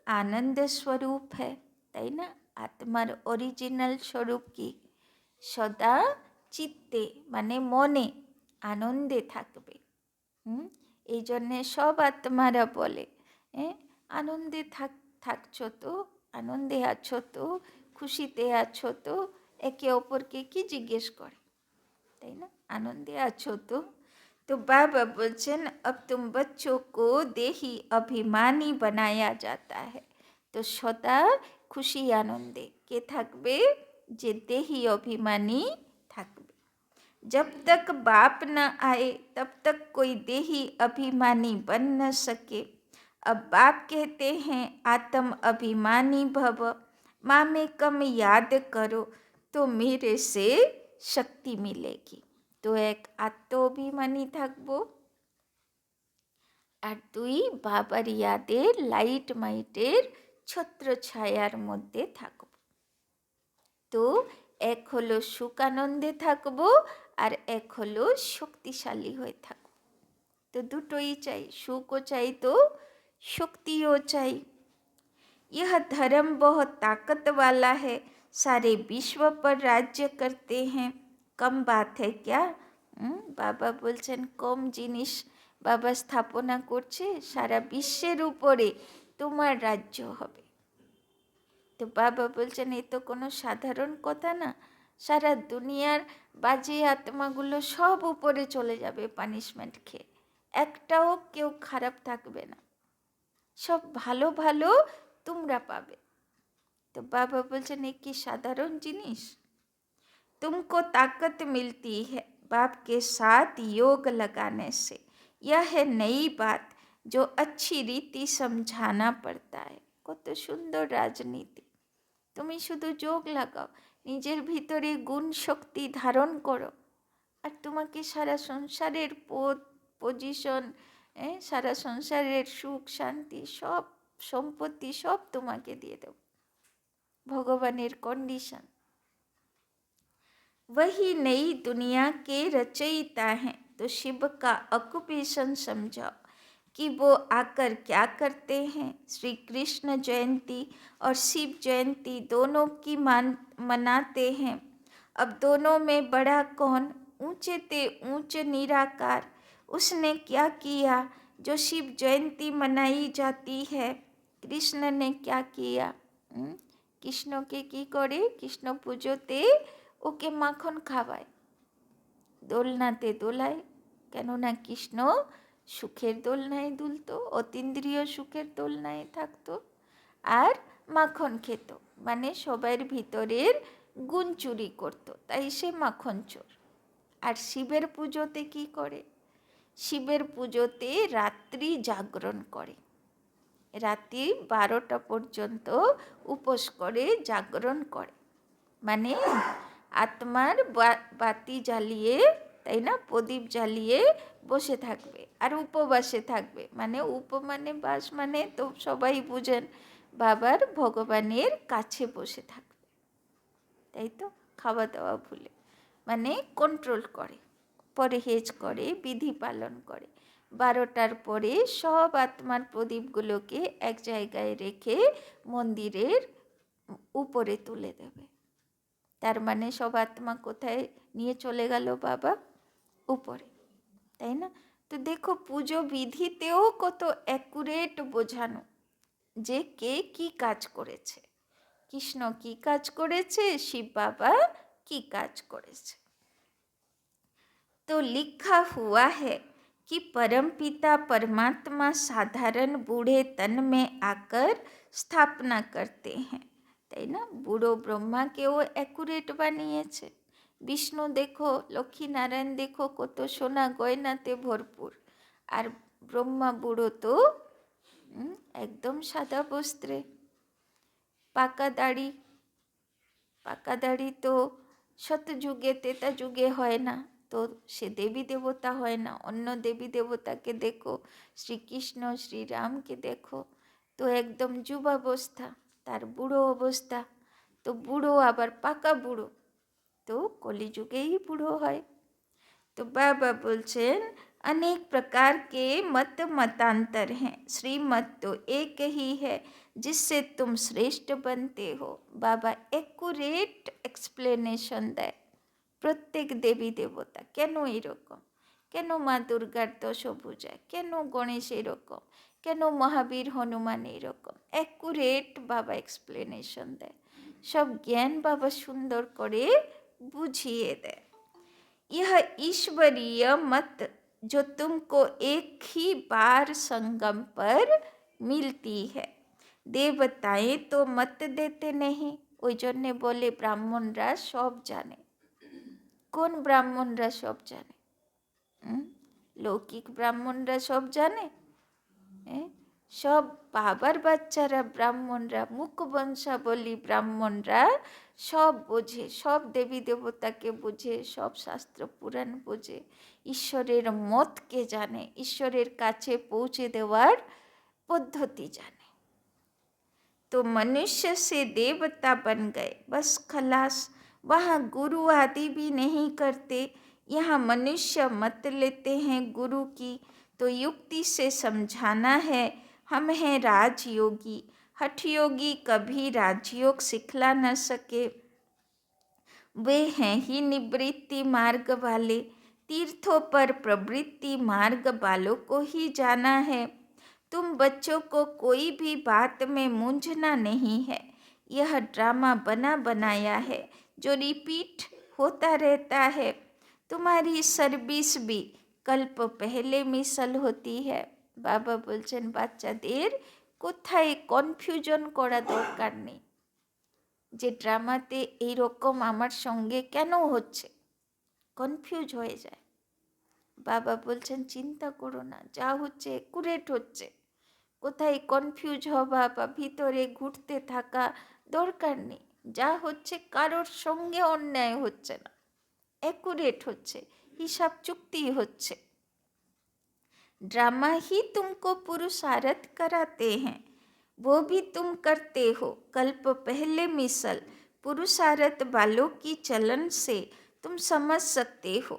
आनंद स्वरूप है, তাই না? আত্মার অরিজিনাল স্বরূপ কি? সদা চিত্তে মানে মনে আনন্দে থাকবে। এই জন্যে সব আত্মারা বলে আনন্দে থাকছো তো, আনন্দে আছো তো, খুশিতে আছো তো, একে অপরকে কি জিজ্ঞেস করে, তাই না? আনন্দে আছো তো। तो बाबा बोलছেন अब तुम बच्चों को देही अभिमानी बनाया जाता है। तो সদা খুশি আনন্দে কে থাকবে? যে দেহি অভিমানী থাকবে। जब तक बाप न आए तब तक कोई देही अभिमानी बन न सके। अब बाप कहते हैं आत्म अभिमानी भव, माँ में कम याद करो तो मेरे से शक्ति मिलेगी। तो एक আত্মঅভিমানী থাকবো, আর দুই বাবার ইয়াদের লাইট মাইটের ছত্র ছায়ার মধ্যে থাকব। তো এক হলো সুখ আনন্দে থাকবো, আর এক হলো শক্তিশালী হয়ে থাকবো। তো দুটোই চাই, সুখও চাই তো শক্তিও চাই। यह धर्म बहुत ताकत वाला है, सारे विश्व पर राज्य करते हैं, कम बात है क्या? বাবা বলছেন কম জিনিস বাবা স্থাপনা করছে, সারা বিশ্বের উপরে তোমার রাজ্য হবে। তো বাবা বলছেন এ তো কোনো সাধারণ কথা না, সারা দুনিয়ার বাজে আত্মাগুলো সব উপরে চলে যাবে পানিশমেন্ট খেয়ে, একটাও কেউ খারাপ থাকবে না, সব ভালো ভালো তোমরা পাবে। তো বাবা বলছেন এ কি সাধারণ জিনিস? तुमको ताकत मिलती है बाप के साथ योग लगाने से, यह है नई बात जो अच्छी रीति समझाना पड़ता है। কত সুন্দর রাজনীতি। তুমি শুধু যোগ লাগাও, নিজের ভিতরে গুণ শক্তি ধারণ করো, আর তোমাকে সারা সংসারের পজিশন, সারা সংসারের সুখ শান্তি সব সম্পত্তি সব তোমাকে দিয়ে দেব। ভগবানের কন্ডিশন। वही नई दुनिया के रचयिता हैं। तो शिव का ऑक्यूपेशन समझाओ कि वो आकर क्या करते हैं। श्री कृष्ण जयंती और शिव जयंती दोनों की मनाते हैं। अब दोनों में बड़ा कौन? ऊंचे ते ऊंच निराकार, उसने क्या किया जो शिव जयंती मनाई जाती है? कृष्ण ने क्या किया? কৃষ্ণকে কি করে? কৃষ্ণ পুজোতে ওকে মাখন খাওয়ায়, দোলনাতে দোলায়, কেননা কৃষ্ণ সুখের দোলনায় দুলতো, অতীন্দ্রিয় সুখের দোলনায় থাকতো, আর মাখন খেত, মানে সবার ভিতরের গুণ চুরি করতো, তাই সে মাখন চোর। আর শিবের পুজোতে কি করে? শিবের পুজোতে রাত্রি জাগরণ করে, রাত্রি 12টা পর্যন্ত উপোস করে জাগরণ করে, মানে আত্মার বাতি জ্বালিয়ে, তাই না, প্রদীপ জ্বালিয়ে বসে থাকবে আর উপবাসে থাকবে। মানে মানে বাস মানে তো সবাই বুঝেন, বাবার ভগবানের কাছে বসে থাকবে, তাই তো, খাওয়া দাওয়া ভুলে, মানে কন্ট্রোল করে, পরহেজ করে, বিধি পালন করে। 12টার পরে সব আত্মার প্রদীপগুলোকে এক জায়গায় রেখে মন্দিরের উপরে তুলে দেবে। তার মানে সব আত্মা কোথায় নিয়ে চলে গেল? বাবা উপরে, তাই না? তো দেখো পুজো বিধিতেও কত অ্যাকুরেট বোঝানো যে কে কি কাজ করেছে, কৃষ্ণ কি কাজ করেছে, শিব বাবা কি কাজ করেছে। तो लिखा हुआ है कि परमपिता परमात्मा साधारण बूढ़े तन में आकर स्थापना करते हैं, তাই না? বুড়ো ব্রহ্মাকেও অ্যাকুরেট বানিয়েছে। বিষ্ণু দেখো, লক্ষ্মীনারায়ণ দেখো, কত সোনা গয়নাতে ভরপুর, আর ব্রহ্মা বুড়ো তো একদম সাদা বস্ত্রে, পাকা দাড়ি। পাকা দাড়ি তো শতযুগে ত্রেতা যুগে হয় না, তো সে দেবী দেবতা হয় না। অন্য দেবী দেবতাকে দেখো, শ্রীকৃষ্ণ শ্রীরামকে দেখো, তো একদম যুবাবস্থা, তার বুড়ো অবস্থা, তো বুড়ো আবার পাকা বুড়ো, তো কলিযুগেই বুড়ো হয়। तो बाबा बोलছেন अनेक प्रकार के मतांतर हैं, श्रीमत तो एक ही है जिससे तुम श्रेष्ठ बनते हो। बाबा एक्यूरेट एक्सप्लेनेशन দেয় প্রত্যেক দেবী দেবতা কেন এরকম, কেন মা দুর্গার দশভুজা, কেন গণেশ এরকম, কেন মহাবীর হনুমান এরকম, অ্যাকুরেট বাবা এক্সপ্লেনেশন দেয়, সব জ্ঞান বাবা সুন্দর করে বুঝিয়ে দেয়। यह ईश्वरीय मत जो तुमको एक ही बार संगम पर मिलती है। देवताएं तो मत देते नहीं। ওই জন্যে বলে ব্রাহ্মণরা সব জানে। কোন ব্রাহ্মণরা সব জানে? লৌকিক ব্রাহ্মণরা সব জানে? সব বাবার বাচ্চারা ব্রাহ্মণরা, মুখবংশাবলী ব্রাহ্মণরা সব বোঝে, সব দেবী দেবতাকে বোঝে, সব শাস্ত্র পুরাণ বোঝে, ঈশ্বরের মতকে জানে, ঈশ্বরের কাছে পৌঁছে দেওয়ার পদ্ধতি জানে। तो मनुष्य से देवता बन गए, बस खलास। वहाँ गुरु आदि भी नहीं करते, यहाँ मनुष्य मत लेते हैं गुरु की। तो युक्ति से समझाना है। हम हैं राजयोगी, हठयोगी कभी राजयोग सिखला न सके। वे हैं ही निवृत्ति मार्ग वाले, तीर्थों पर प्रवृत्ति मार्ग वालों को ही जाना है। तुम बच्चों को कोई भी बात में मूंझना नहीं है। यह ड्रामा बना बनाया है जो रिपीट होता रहता है। तुम्हारी सर्विस भी कल्प पहले मिसल होती है। बाबा बोलছেন বাচ্চাদের কোথায় কনফিউশন করা দরকার নেই যে ড্রামাতে এইরকম আমার সঙ্গে কেন হচ্ছে, কনফিউজ হয়ে যায়। বাবা বলছেন চিন্তা করো না, যা হচ্ছে একুরেট হচ্ছে। কোথায় কনফিউজ হওয়া বা ভিতরে ঘুরতে থাকা দরকার নেই। যা হচ্ছে কারোর সঙ্গে অন্যায় হচ্ছে না, একুরেট হচ্ছে, হিসাব চুক্তি হচ্ছে। ड्रामा ही तुमको पुरुषार्थ कराते हैं, वो भी तुम करते हो। कल्प पहले मिसल पुरुषार्थ वालों की चलन से तुम समझ सकते हो।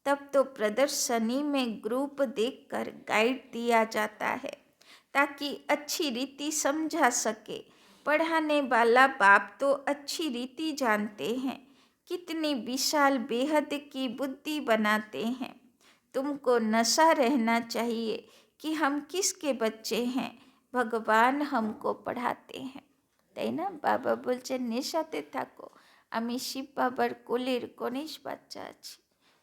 तब तो प्रदर्शनी में ग्रुप देखकर गाइड दिया जाता है ताकि अच्छी रीति समझा सके। पढ़ाने वाला बाप तो अच्छी रीति जानते हैं, कितनी विशाल बेहद की बुद्धि बनाते हैं। तुमको नशा रहना चाहिए कि हम किसके बच्चे हैं, भगवान हमको पढ़ाते हैं। তাই না? বাবা বলছেন নেশাতে থাকো, আমি শিব বাবার কোলের গণেশ বাচ্চা আছি।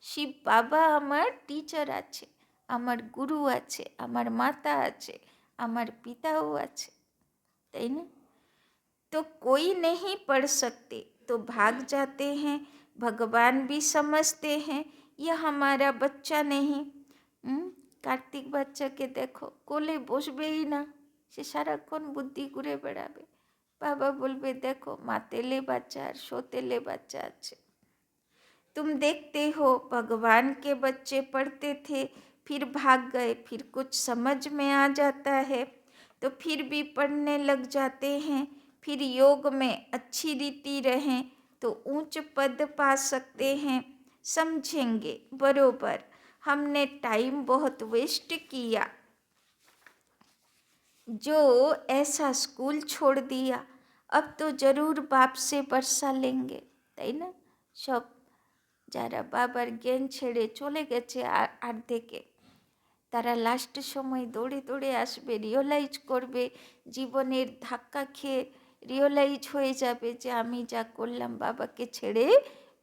শিব বাবা আমার টিচার আছে, আমার গুরু আছে, আমার মাতা আছে, আমার পিতাও আছে। তাই না? तो कोई नहीं पढ़ सकते तो भाग जाते हैं। भगवान भी समझते हैं यह हमारा बच्चा नहीं। কার্তিক বাচ্চাকে দেখো, কোলে বসবেই না, সে সারাক্ষণ বুদ্ধি ঘুরে বেড়াবে। বাবা বলবে দেখো মাতেলে বাচ্চা আর সোতেলে বাচ্চা আছে। तुम देखते हो भगवान के बच्चे पढ़ते थे, फिर भाग गए, फिर कुछ समझ में आ जाता है तो फिर भी पढ़ने लग जाते हैं। फिर योग में अच्छी रीति रहें तो ऊंच पद पा सकते हैं। समझेंगे बरोबर हमने टाइम बहुत वेस्ट किया जो ऐसा स्कूल छोड़ दिया, अब तो ज़रूर बाप से बरसा लेंगे। তাই না? সব যারা বাবার জ্ঞান ছেড়ে চলে গেছে আর্ধেকে, তারা লাস্ট সময় দৌড়ে দৌড়ে আসবে, রিয়েলাইজ করবে, জীবনের ধাক্কা খেয়ে রিয়েলাইজ হয়ে যাবে যে আমি যা করলাম বাবাকে ছেড়ে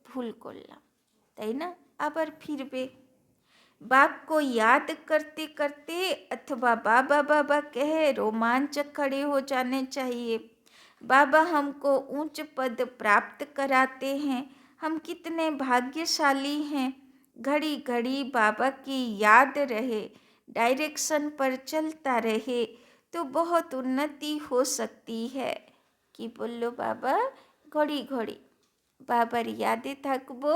ভুল করলাম। তাই না? আবার ফিরবে। बाप को याद करते करते अथवा बाबा बाबा कहे रोमांच खड़े हो जाने चाहिए। बाबा हमको ऊंच पद प्राप्त कराते हैं, हम कितने भाग्यशाली हैं। घड़ी घड़ी बाबा की याद रहे, डायरेक्शन पर चलता रहे तो बहुत उन्नति हो सकती है। कि बोलो बाबा घड़ी घड़ी বাবার ইয়াদে থাকবো,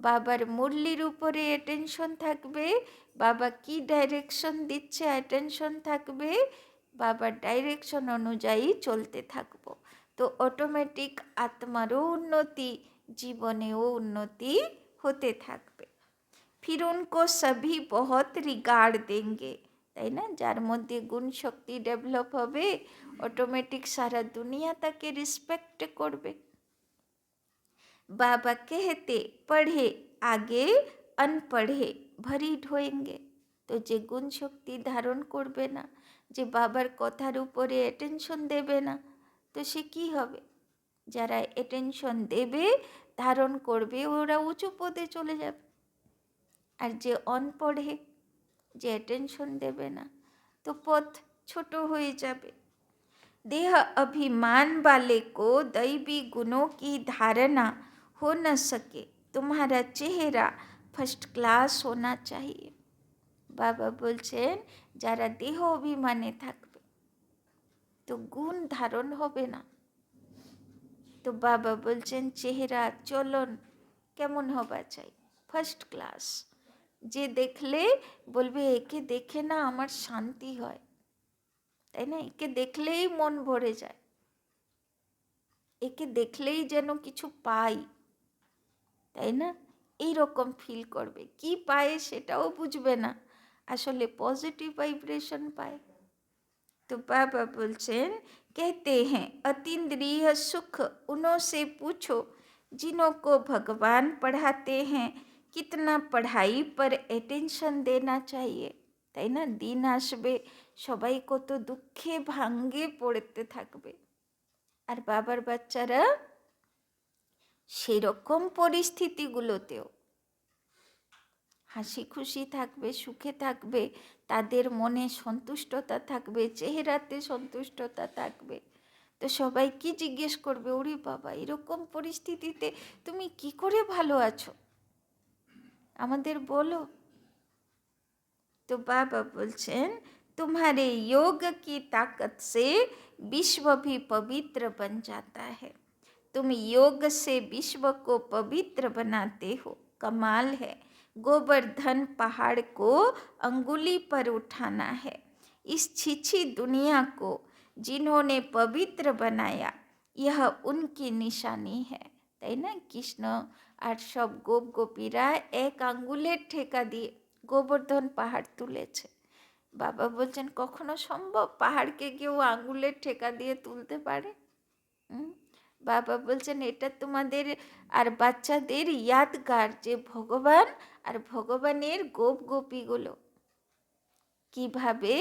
বাবার মুরলির উপরে অ্যাটেনশন থাকবে, বাবা কি ডাইরেকশন দিচ্ছে অ্যাটেনশন থাকবে, বাবার ডাইরেকশন অনুযায়ী চলতে থাকবো। তো অটোমেটিক আত্মারও উন্নতি, জীবনেও উন্নতি হতে থাকবে। फिर उनको सभी बहुत रिगार्ड देंगे। তাই না? যার মধ্যে গুণ শক্তি ডেভেলপ হবে অটোমেটিক সারা দুনিয়া তাকে রেসপেক্ট করবে। बाबा कहते पढ़े आगे अनपढ़े भरी ढोएंगे। তো যে গুণ শক্তি ধারণ করবে না, যে বাবার কথার উপরে অ্যাটেনশন দেবে না, তো সে কী হবে? যারা অ্যাটেনশন দেবে, ধারণ করবে, ওরা উঁচু পদে চলে যাবে। আর যে অনপঢ়ে যে অ্যাটেনশন দেবে না, তো পথ ছোট হয়ে যাবে। देह अभिमान वाले को दैवी गुणों की धारणा हो न सके। तुम्हारा चेहरा फर्स्ट क्लास होना चाहिए। বাবা বলছেন যারা দেহ অভিমানে থাকবে তো গুণ ধারণ হবে না। তো বাবা বলছেন চেহারা চলন কেমন হবা চাই? First class. যে দেখলে বলবে একে দেখে না আমার শান্তি হয়, তাই না? একে দেখলেই মন ভরে যায়, একে দেখলেই যেন কিছু পাই, তাই না? এইরকম ফিল করবে। কি পায় সেটাও বুঝবে না, আসলে পজিটিভ ভাইব্রেশন পায়। तो बाबा बोलचेन कहते हैं अतीन्द्रिय सुख उन्हों से पूछो जिन्हों को भगवान पढ़ाते हैं कितना पढ़ाई पर अटेंशन देना चाहिए, তাই না? দিন আসবে সবাই কত দুঃখে ভাঙ্গে পড়তে থাকবে, আর বাবার বাচ্চারা সেরকম পরিস্থিতিগুলোতেও হাসি খুশি থাকবে, সুখে থাকবে, তাদের মনে সন্তুষ্টতা থাকবে, চেহারাতে সন্তুষ্টতা থাকবে। তো সবাই কি জিজ্ঞেস করবে, ওরে বাবা এরকম পরিস্থিতিতে তুমি কি করে ভালো আছো, আমাদের বলো। तो बाबा बोलছেন तुम्हारे योग की ताकत से विश्व भी पवित्र बन जाता है। तुम योग से विश्व को पवित्र बनाते हो, कमाल है। गोवर्धन पहाड़ को अंगुली पर उठाना है। इस छिछी दुनिया को जिन्होंने पवित्र बनाया यह उनकी निशानी है, তাই না? কৃষ্ণ আর সব গোপ গোপীরা এক আঙ্গুলের ঠেকা দিয়ে গোবর্ধন পাহাড় তুলেছে। বাবা বলছেন কখনো সম্ভব পাহাড়কে কেউ আঙ্গুলের ঠেকা দিয়ে তুলতে পারে? বাবা বলছেন এটা তোমাদের আর বাচ্চাদের ইয়াদগার যে ভগবান আর ভগবানের গোপ গোপীগুলো কিভাবে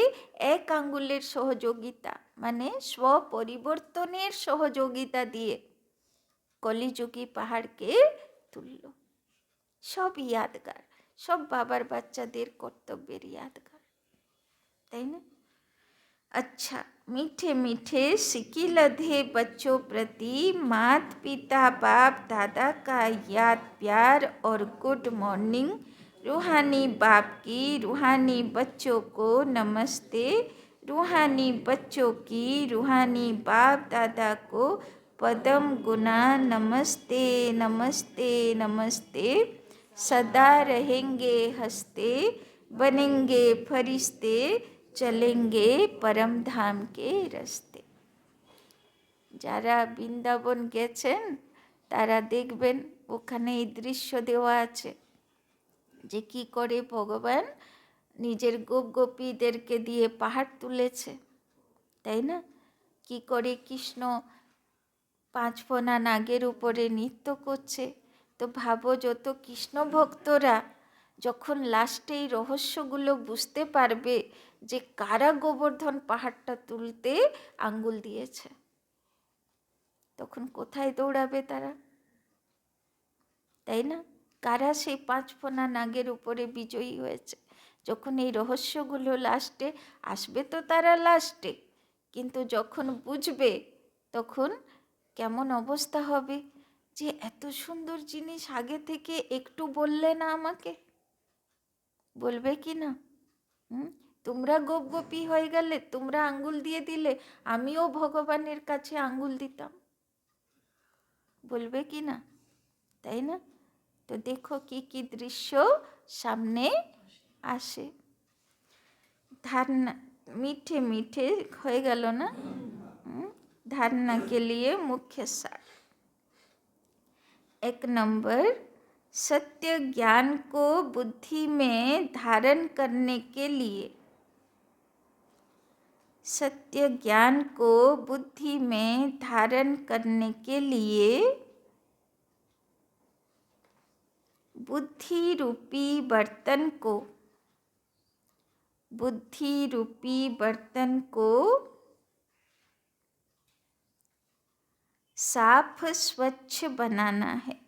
এক আঙ্গুলের সহযোগিতা মানে স্বপরিবর্তনের সহযোগিতা দিয়ে কলিযুগী পাহাড়কে তুলল। সব ইয়াদগার, সব বাবার বাচ্চাদের কর্তব্যের ইয়াদগার, তাই না? अच्छा, मीठे मीठे सिकी लधे बच्चों प्रति मात पिता बाप दादा का याद प्यार और गुड मॉर्निंग। रूहानी बाप की रूहानी बच्चों को नमस्ते। रूहानी बच्चों की रूहानी बाप दादा को पदम गुना नमस्ते नमस्ते नमस्ते। सदा रहेंगे हंसते बनेंगे फरिश्ते চলেঙ্গে পরম ধাম কে রাস্তে। যারা বৃন্দাবন গেছেন তারা দেখবেন ওখানে এই দৃশ্য দেওয়া আছে যে কি করে ভগবান নিজের গোপ গোপীদেরকে দিয়ে পাহাড় তুলেছে, তাই না? কি করে কৃষ্ণ 5 ফোনা নাগের উপরে নৃত্য করছে। তো ভাবো যত কৃষ্ণ ভক্তরা যখন লাস্টে এই রহস্যগুলো বুঝতে পারবে যে কারা গোবর্ধন পাহাড়টা তুলতে আঙ্গুল দিয়েছে, তখন কোথায় দৌড়াবে তারা, তাই না? কারা সেই 5 ফোনা নাগের উপরে বিজয়ী হয়েছে, যখন এই রহস্যগুলো লাস্টে আসবে তো তারা লাস্টে, কিন্তু যখন বুঝবে তখন কেমন অবস্থা হবে যে এত সুন্দর জিনিস আগে থেকে একটু বললে না আমাকে, বলবে কি না? তোমরা গোপ গোপী হয়ে গেলে, তোমরা আঙ্গুল দিয়ে দিলে, আমিও ভগবানের কাছে আঙ্গুল দিতাম, বলবে কি না? তাই না? তো দেখো কি কি দৃশ্য সামনে আসে। धारणा मीठे मीठे হয়ে গেল না? धारणा के लिए मुख्य सार। 1 नंबर, सत्य ज्ञान को बुद्धि में धारण करने के लिए, सत्य ज्ञान को बुद्धि में धारण करने के लिए बुद्धि रूपी बर्तन को, बुद्धि रूपी बर्तन को साफ स्वच्छ बनाना है।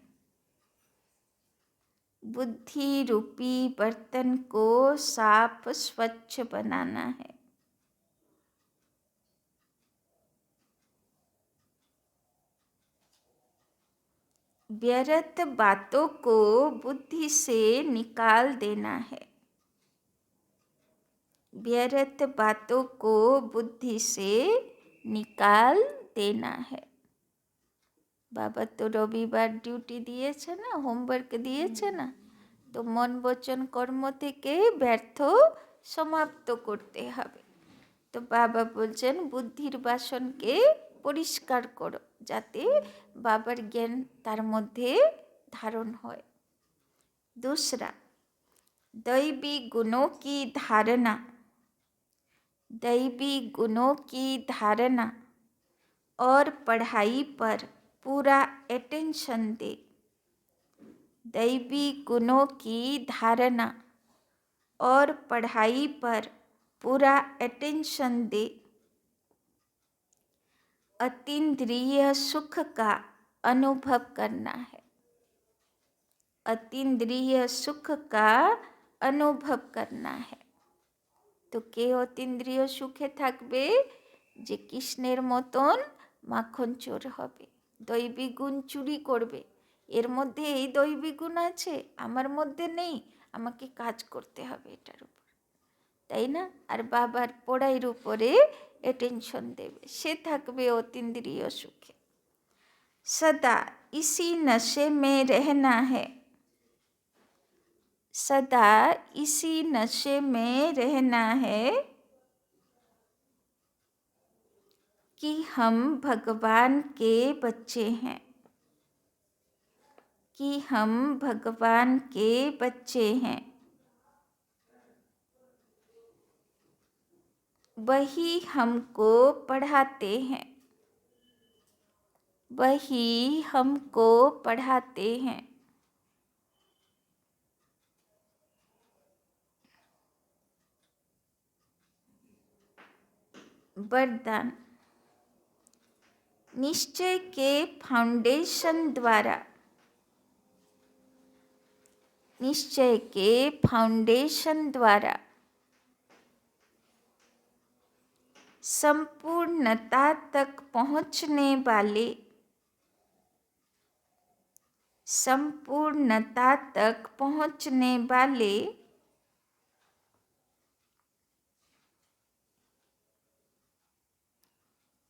बुद्धि रूपी बर्तन को साफ स्वच्छ बनाना है। व्यर्थ बातों को बुद्धि से निकाल देना है। व्यर्थ बातों को बुद्धि से निकाल देना है। बाबा तो रविवार ডিউটি দিয়েছে না, হোমওয়ার্ক দিয়েছে না, তো মন বচন কর্ম থেকে ব্যর্থ সমাপ্ত করতে হবে। তো বাবা বলছেন বুদ্ধির বাসনকে পরিষ্কার করো, যাতে বাবার জ্ঞান তার মধ্যে धारण হয়। दूसरा, दैवी गुणों की धारणा। दैवी गुणों की धारणा और पढ़ाई पर पूरा अटेंशन दे। दैवी गुणों की धारणा और पढ़ाई पर पूरा अटेंशन दे। अतीन्द्रिय सुख का अनुभव करना है। अतीन्द्रिय सुख का अनुभव करना है। तो के अतीन्द्रिय सुखे থাকবে যে কৃষ্ণের মতন মাখন চোর হবে, দৈবী গুণ চুরি করবে। এর মধ্যে এই দৈবী গুণ আছে, আমার মধ্যে নেই, আমাকে কাজ করতে হবে এটার উপর, তাই না? আর বাবার পড়াইয়ের উপরে অ্যাটেনশন দেবে, সে থাকবে অতীন্দ্রিয় সুখে। सदा इसी नशे में रहना है। सदा इसी नशे में रहना है कि हम भगवान के बच्चे हैं। कि हम भगवान के बच्चे हैं। वही हमको पढ़ाते हैं। वही हमको पढ़ाते हैं। वरदान। निश्चय के फाउंडेशन द्वारा, निश्चय के फाउंडेशन द्वारा संपूर्णता तक पहुँचने वाले, संपूर्णता तक पहुँचने वाले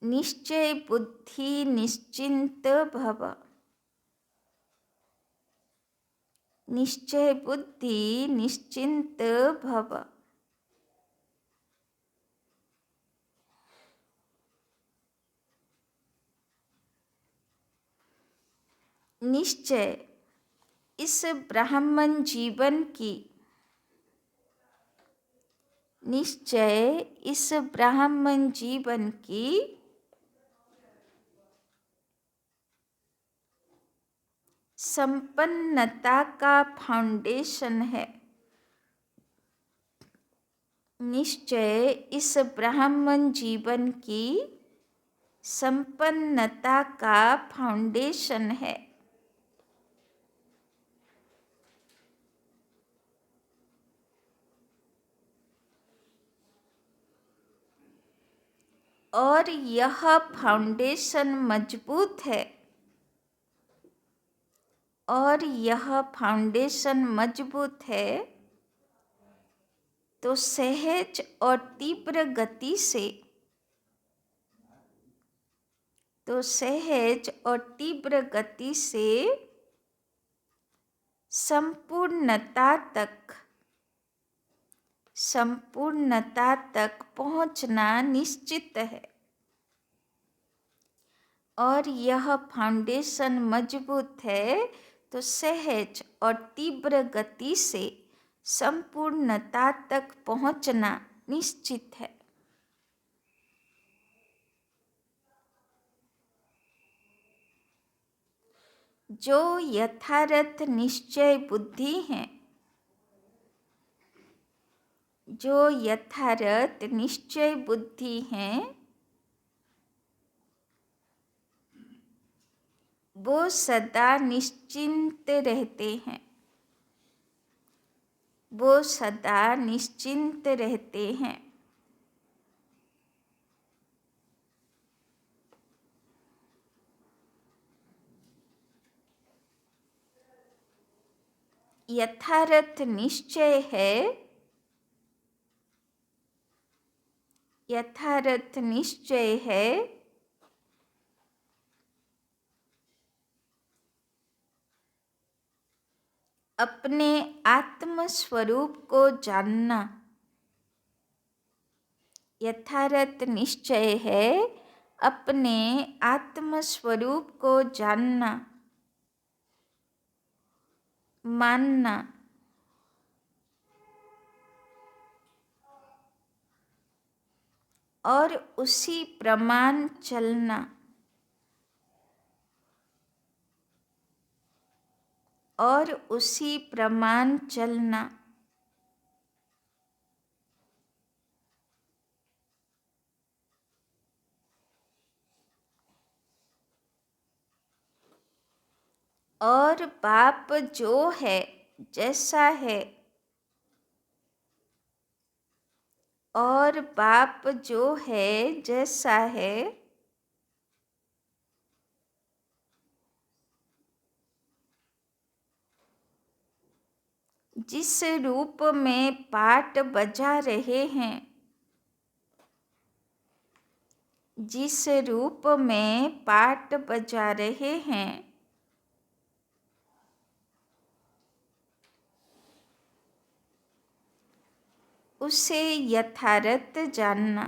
निश्चय बुद्धि निश्चिंत भव। निश्चय बुद्धि निश्चिंत भव। निश्चय इस ब्राह्मण जीवन की, निश्चय इस ब्राह्मण जीवन की संपन्नता का फाउंडेशन है। निश्चय इस ब्राह्मण जीवन की संपन्नता का फाउंडेशन है। और यह फाउंडेशन मजबूत है। और यह फाउंडेशन मजबूत है तो सहज और तीव्र गति से, तो सहज और तीव्र गति से संपूर्णता तक, संपूर्णता तक पहुंचना निश्चित है। और यह फाउंडेशन मजबूत है तो सहज और तीव्र गति से संपूर्णता तक पहुंचना निश्चित है। जो यथार्थ निश्चय बुद्धि हैं, जो यथार्थ निश्चय बुद्धि हैं, वो सदा निश्चिंत रहते हैं। वो सदा निश्चिंत रहते हैं। यथार्थ निश्चय है, यथार्थ निश्चय है अपने आत्म स्वरूप को जानना। यथार्थ निश्चय है अपने आत्म स्वरूप को जानना, मानना। और उसी प्रमाण चलना। और उसी प्रमाण चलना। और बाप जो है जैसा है, और बाप जो है जैसा है, जिस रूप में पाठ बजा रहे हैं, जिस रूप में पाठ बजा रहे हैं, उसे यथार्थ जानना।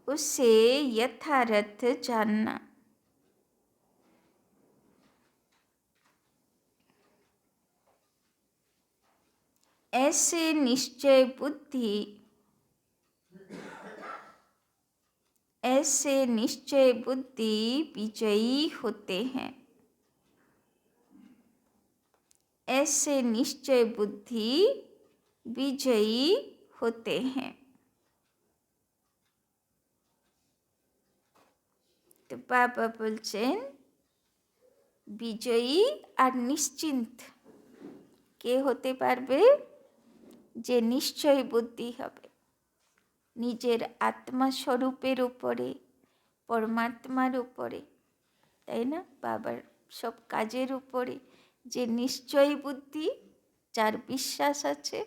उसे यथार्थ जानना। ऐसे निश्चय बुद्धि, ऐसे निश्चय बुद्धि विजयी होते हैं। ऐसे निश्चय बुद्धि विजयी होते हैं। तो बाबा बोलছেন বিজয়ী আর নিশ্চিন্ত কে হতে পারবে? যে নিশ্চয় বুদ্ধি হবে নিজের আত্মা স্বরূপের উপরে, পরমাত্মার উপরে, তাই না? বাবার সব কাজের উপরে যে নিশ্চয় বুদ্ধি, যার বিশ্বাস আছে,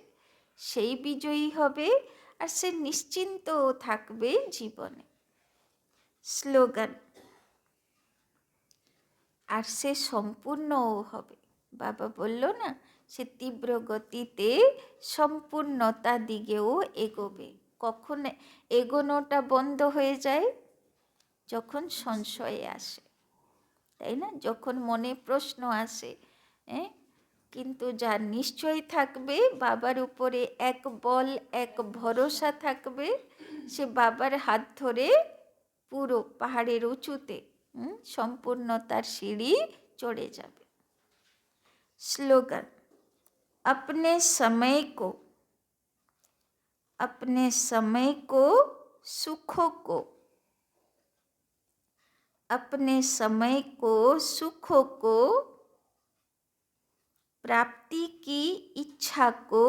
সেই বিজয়ী হবে। আর সে নিশ্চিন্তও থাকবে জীবনে। স্লোগান। আর সে সম্পূর্ণও হবে। বাবা বলল না, সে তীব্র গতিতে সম্পূর্ণতা দিকেও এগোবে। কখন এগোনোটা বন্ধ হয়ে যায়? যখন সংশয়ে আসে, তাই না? যখন মনে প্রশ্ন আসে। কিন্তু যার নিশ্চয় থাকবে, বাবার উপরে এক বল, এক ভরসা থাকবে, সে বাবার হাত ধরে পুরো পাহাড়ের উঁচুতে সম্পূর্ণতার সিঁড়ি चढ़े जाबे। स्लोगन। अपने समय को, अपने समय को, सुखों को, अपने समय को, सुखों को, प्राप्ति की इच्छा को,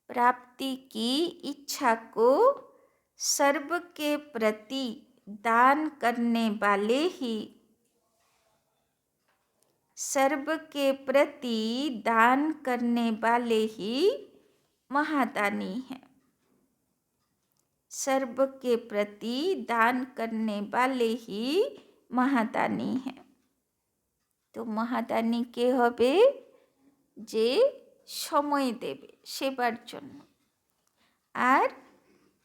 प्राप्ति की इच्छा को सर्व के प्रति दान करने वाले ही, सर्व के प्रति दान करने वाले ही महादानी हैं। सर्व के प्रति दान करने वाले ही महादानी हैं। तो महादानी के होबे जे समय देबे सेবার জন্য, আর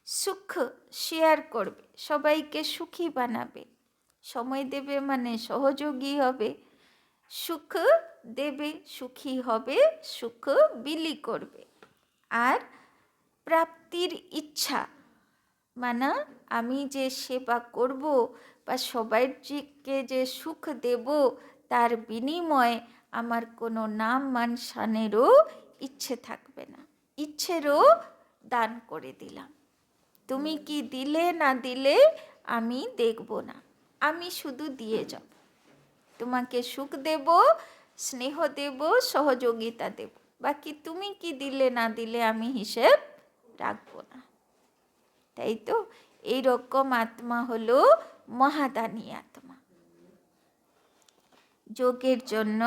সুখ শেয়ার করবে, সবাইকে সুখী বানাবে। সময় দেবে মানে সহযোগী হবে, সুখ দেবে, সুখী হবে, সুখ বিলি করবে। আর প্রাপ্তির ইচ্ছা মানে আমি যে সেবা করব বা সবাইকে যে সুখ দেব, তার বিনিময়ে আমার কোনো নাম মান শানেরও ইচ্ছে থাকবে না। ইচ্ছেরও দান করে দিলাম। তুমি কি দিলে না দিলে আমি দেখব না, আমি শুধু দিয়ে যাব। তোমাকে সুখ দেব, স্নেহ দেব, সহযোগিতা দেব, বাকি তুমি কি দিলে না দিলে আমি হিসেব রাখবো না। তাই তো এইরকম আত্মা হলো মহাদানী আত্মা। যোগের জন্য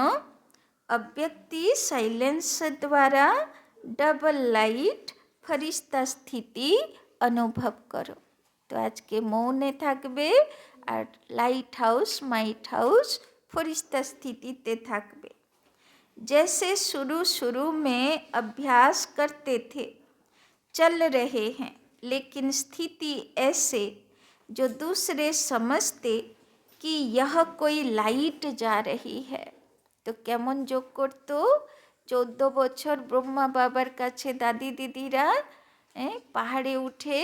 अव्यक्ति साइलेंस द्वारा डबल लाइट फरिश्ता स्थिति अनुभव करो। तो आज के मौने থাকবে আর লাইট হাউস মাইট হাউস फरिश्ता स्थितिते থাকবে। जैसे शुरू में अभ्यास करते थे, चल रहे हैं, लेकिन स्थिति ऐसे जो दूसरे समझते कि यह कोई लाइट जा रही है। তো কেমন যোগ করতো? 14 বছর ব্রহ্মা বাবার কাছে দাদি দিদিরা পাহাড়ে উঠে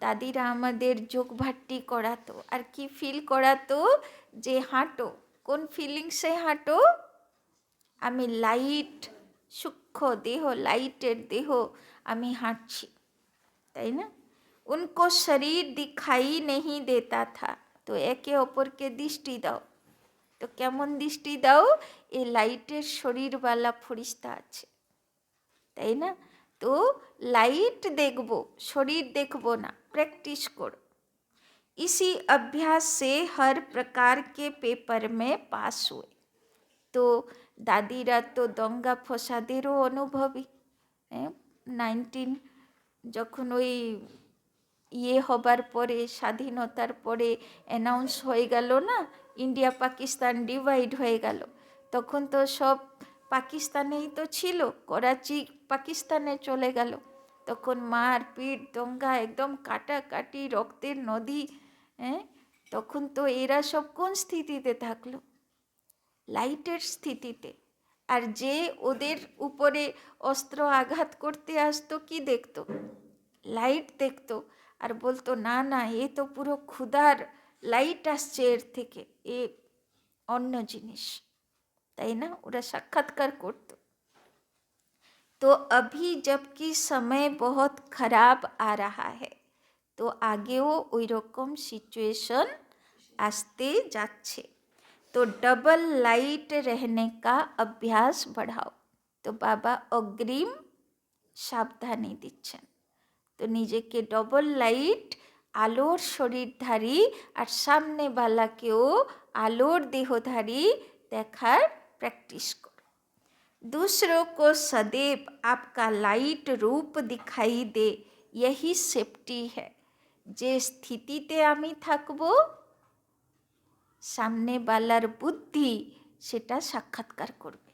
দাদিরা আমাদের যোগ ভাট্টি করাতো। আর কি ফিল করাতো? যে হাঁটো, কোন ফিলিংসে হাঁটো? আমি লাইট, সূক্ষ্ম দেহ, লাইটের দেহ, আমি হাঁটছি, তাই না? উनको শরীর দিখাই नहीं देता था। তো একে অপরকে দৃষ্টি দাও। তো কেমন দৃষ্টি দাও? এই লাইটের শরীরওয়ালা ফরিস্তা আছে, তাই না? তো লাইট দেখবো, শরীর দেখবো না, প্র্যাকটিস করো। इसी अभ्यास से हर प्रकार के पेपर में पास हुए। তো দাদিরা তো দঙ্গা ফসাদেরও অনুভবী। 19 যখন ওই হবার পরে, স্বাধীনতার পরে অ্যানাউন্স হয়ে গেল না, ইন্ডিয়া পাকিস্তান ডিভাইড হয়ে গেল, তখন তো সব পাকিস্তানেই তো ছিল, করাচি পাকিস্তানে চলে গেল। তখন মারপিট, দঙ্গা, একদম কাটাকাটি, রক্তের নদী। তখন তো এরা সব কোন স্থিতিতে থাকলো? লাইটের স্থিতিতে। আর যে ওদের উপরে অস্ত্র আঘাত করতে আসতো, কি দেখতো? লাইট দেখতো, আর বলতো না না, এ তো পুরো ক্ষুধার লাইট আসছে এর থেকে, এ অন্য জিনিস, তাই না? ওরা সাক্ষাৎকার করত। তো अभी जबकि समय बहुत खराब आ रहा है, তো আগেও ওই রকম সিচুয়েশন আসতে যাচ্ছে। তো डबल लाइट रहने का अभ्यास बढ़ाओ। তো বাবা অগ্রিম সাবধানী দিচ্ছেন। তো নিজেকে ডবল লাইট, আলোর শরীরধারী আর সামনেওয়ালাকেও আলোর দেহধারী দেখার প্র্যাকটিস করো। दूसरों को सदैव आपका लाइट रूप दिखाई दे, यही सेफ्टी है। যে স্থিতিতে আমি থাকবো, সামনেওয়ালার বুদ্ধি সেটা সাক্ষাৎকার করবে।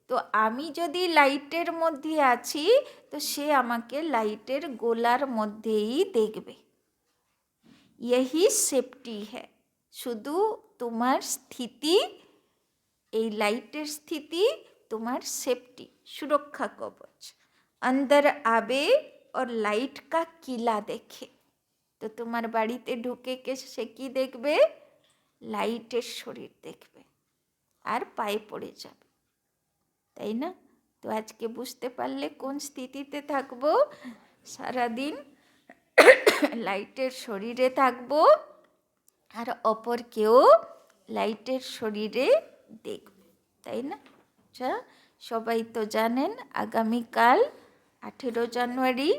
তো আমি যদি লাইটের মধ্যে আছি, তো সে আমাকে লাইটের গোলার মধ্যেই দেখবে। यही সেফটি হ্যাঁ। শুধু তোমার স্থিতি, এই লাইটের স্থিতি তোমার সেফটি, সুরক্ষা কবচ। अंदर आवे और लाइट का किला देखे। তো তোমার বাড়িতে ঢুকে কে সে কি দেখবে? লাইটের শরীর দেখবে আর পায়ে পড়ে যাবে, তাই না? তো আজকে বুঝতে পারলে কোন স্থিতিতে থাকবো? সারাদিন লাইটের শরীরে থাকবো আর অপরকেও লাইটের শরীরে দেখবে, তাই না? আচ্ছা, সবাই তো জানেন আগামীকাল 18 জানুয়ারি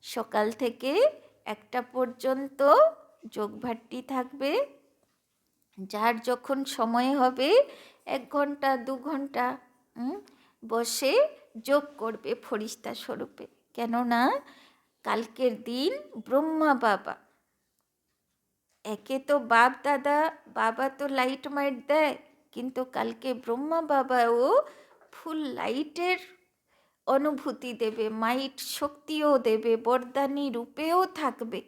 সকাল থেকে 1টা পর্যন্ত যোগভাট্টি থাকবে। যার যখন সময় হবে 1 ঘন্টা 2 ঘন্টা বসে যোগ করবে ফরিস্তা স্বরূপে। কেননা কালকের দিন ব্রহ্মা বাবা, একে তো বাপ দাদা, বাবা তো লাইট মাইট দেয়, কিন্তু কালকে ব্রহ্মা বাবাও ফুল লাইটের অনুভূতি দেবে, মাইট শক্তিও দেবে, বরদানী রূপেও থাকবে।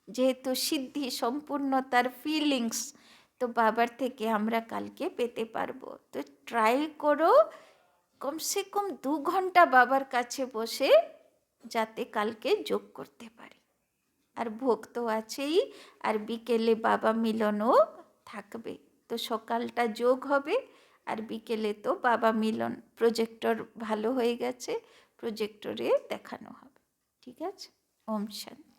যেহেতু সিদ্ধি সম্পূর্ণতার ফিলিংস তো বাবার থেকে আমরা কালকে পেতে পারবো। তো ট্রাই করো কমসে কম 2 ঘন্টা বাবার কাছে বসে, যাতে কালকে যোগ করতে পারি। আর ভোগ তো আছেই, আর বিকেলে বাবা মিলনও থাকবে। তো সকালটা যোগ হবে, আর বিকেলে তো বাবা মিলন, প্রজেক্টর ভালো হয়ে গেছে, প্রজেক্টরে দেখানো হবে। ঠিক আছে? ওম শান্তি।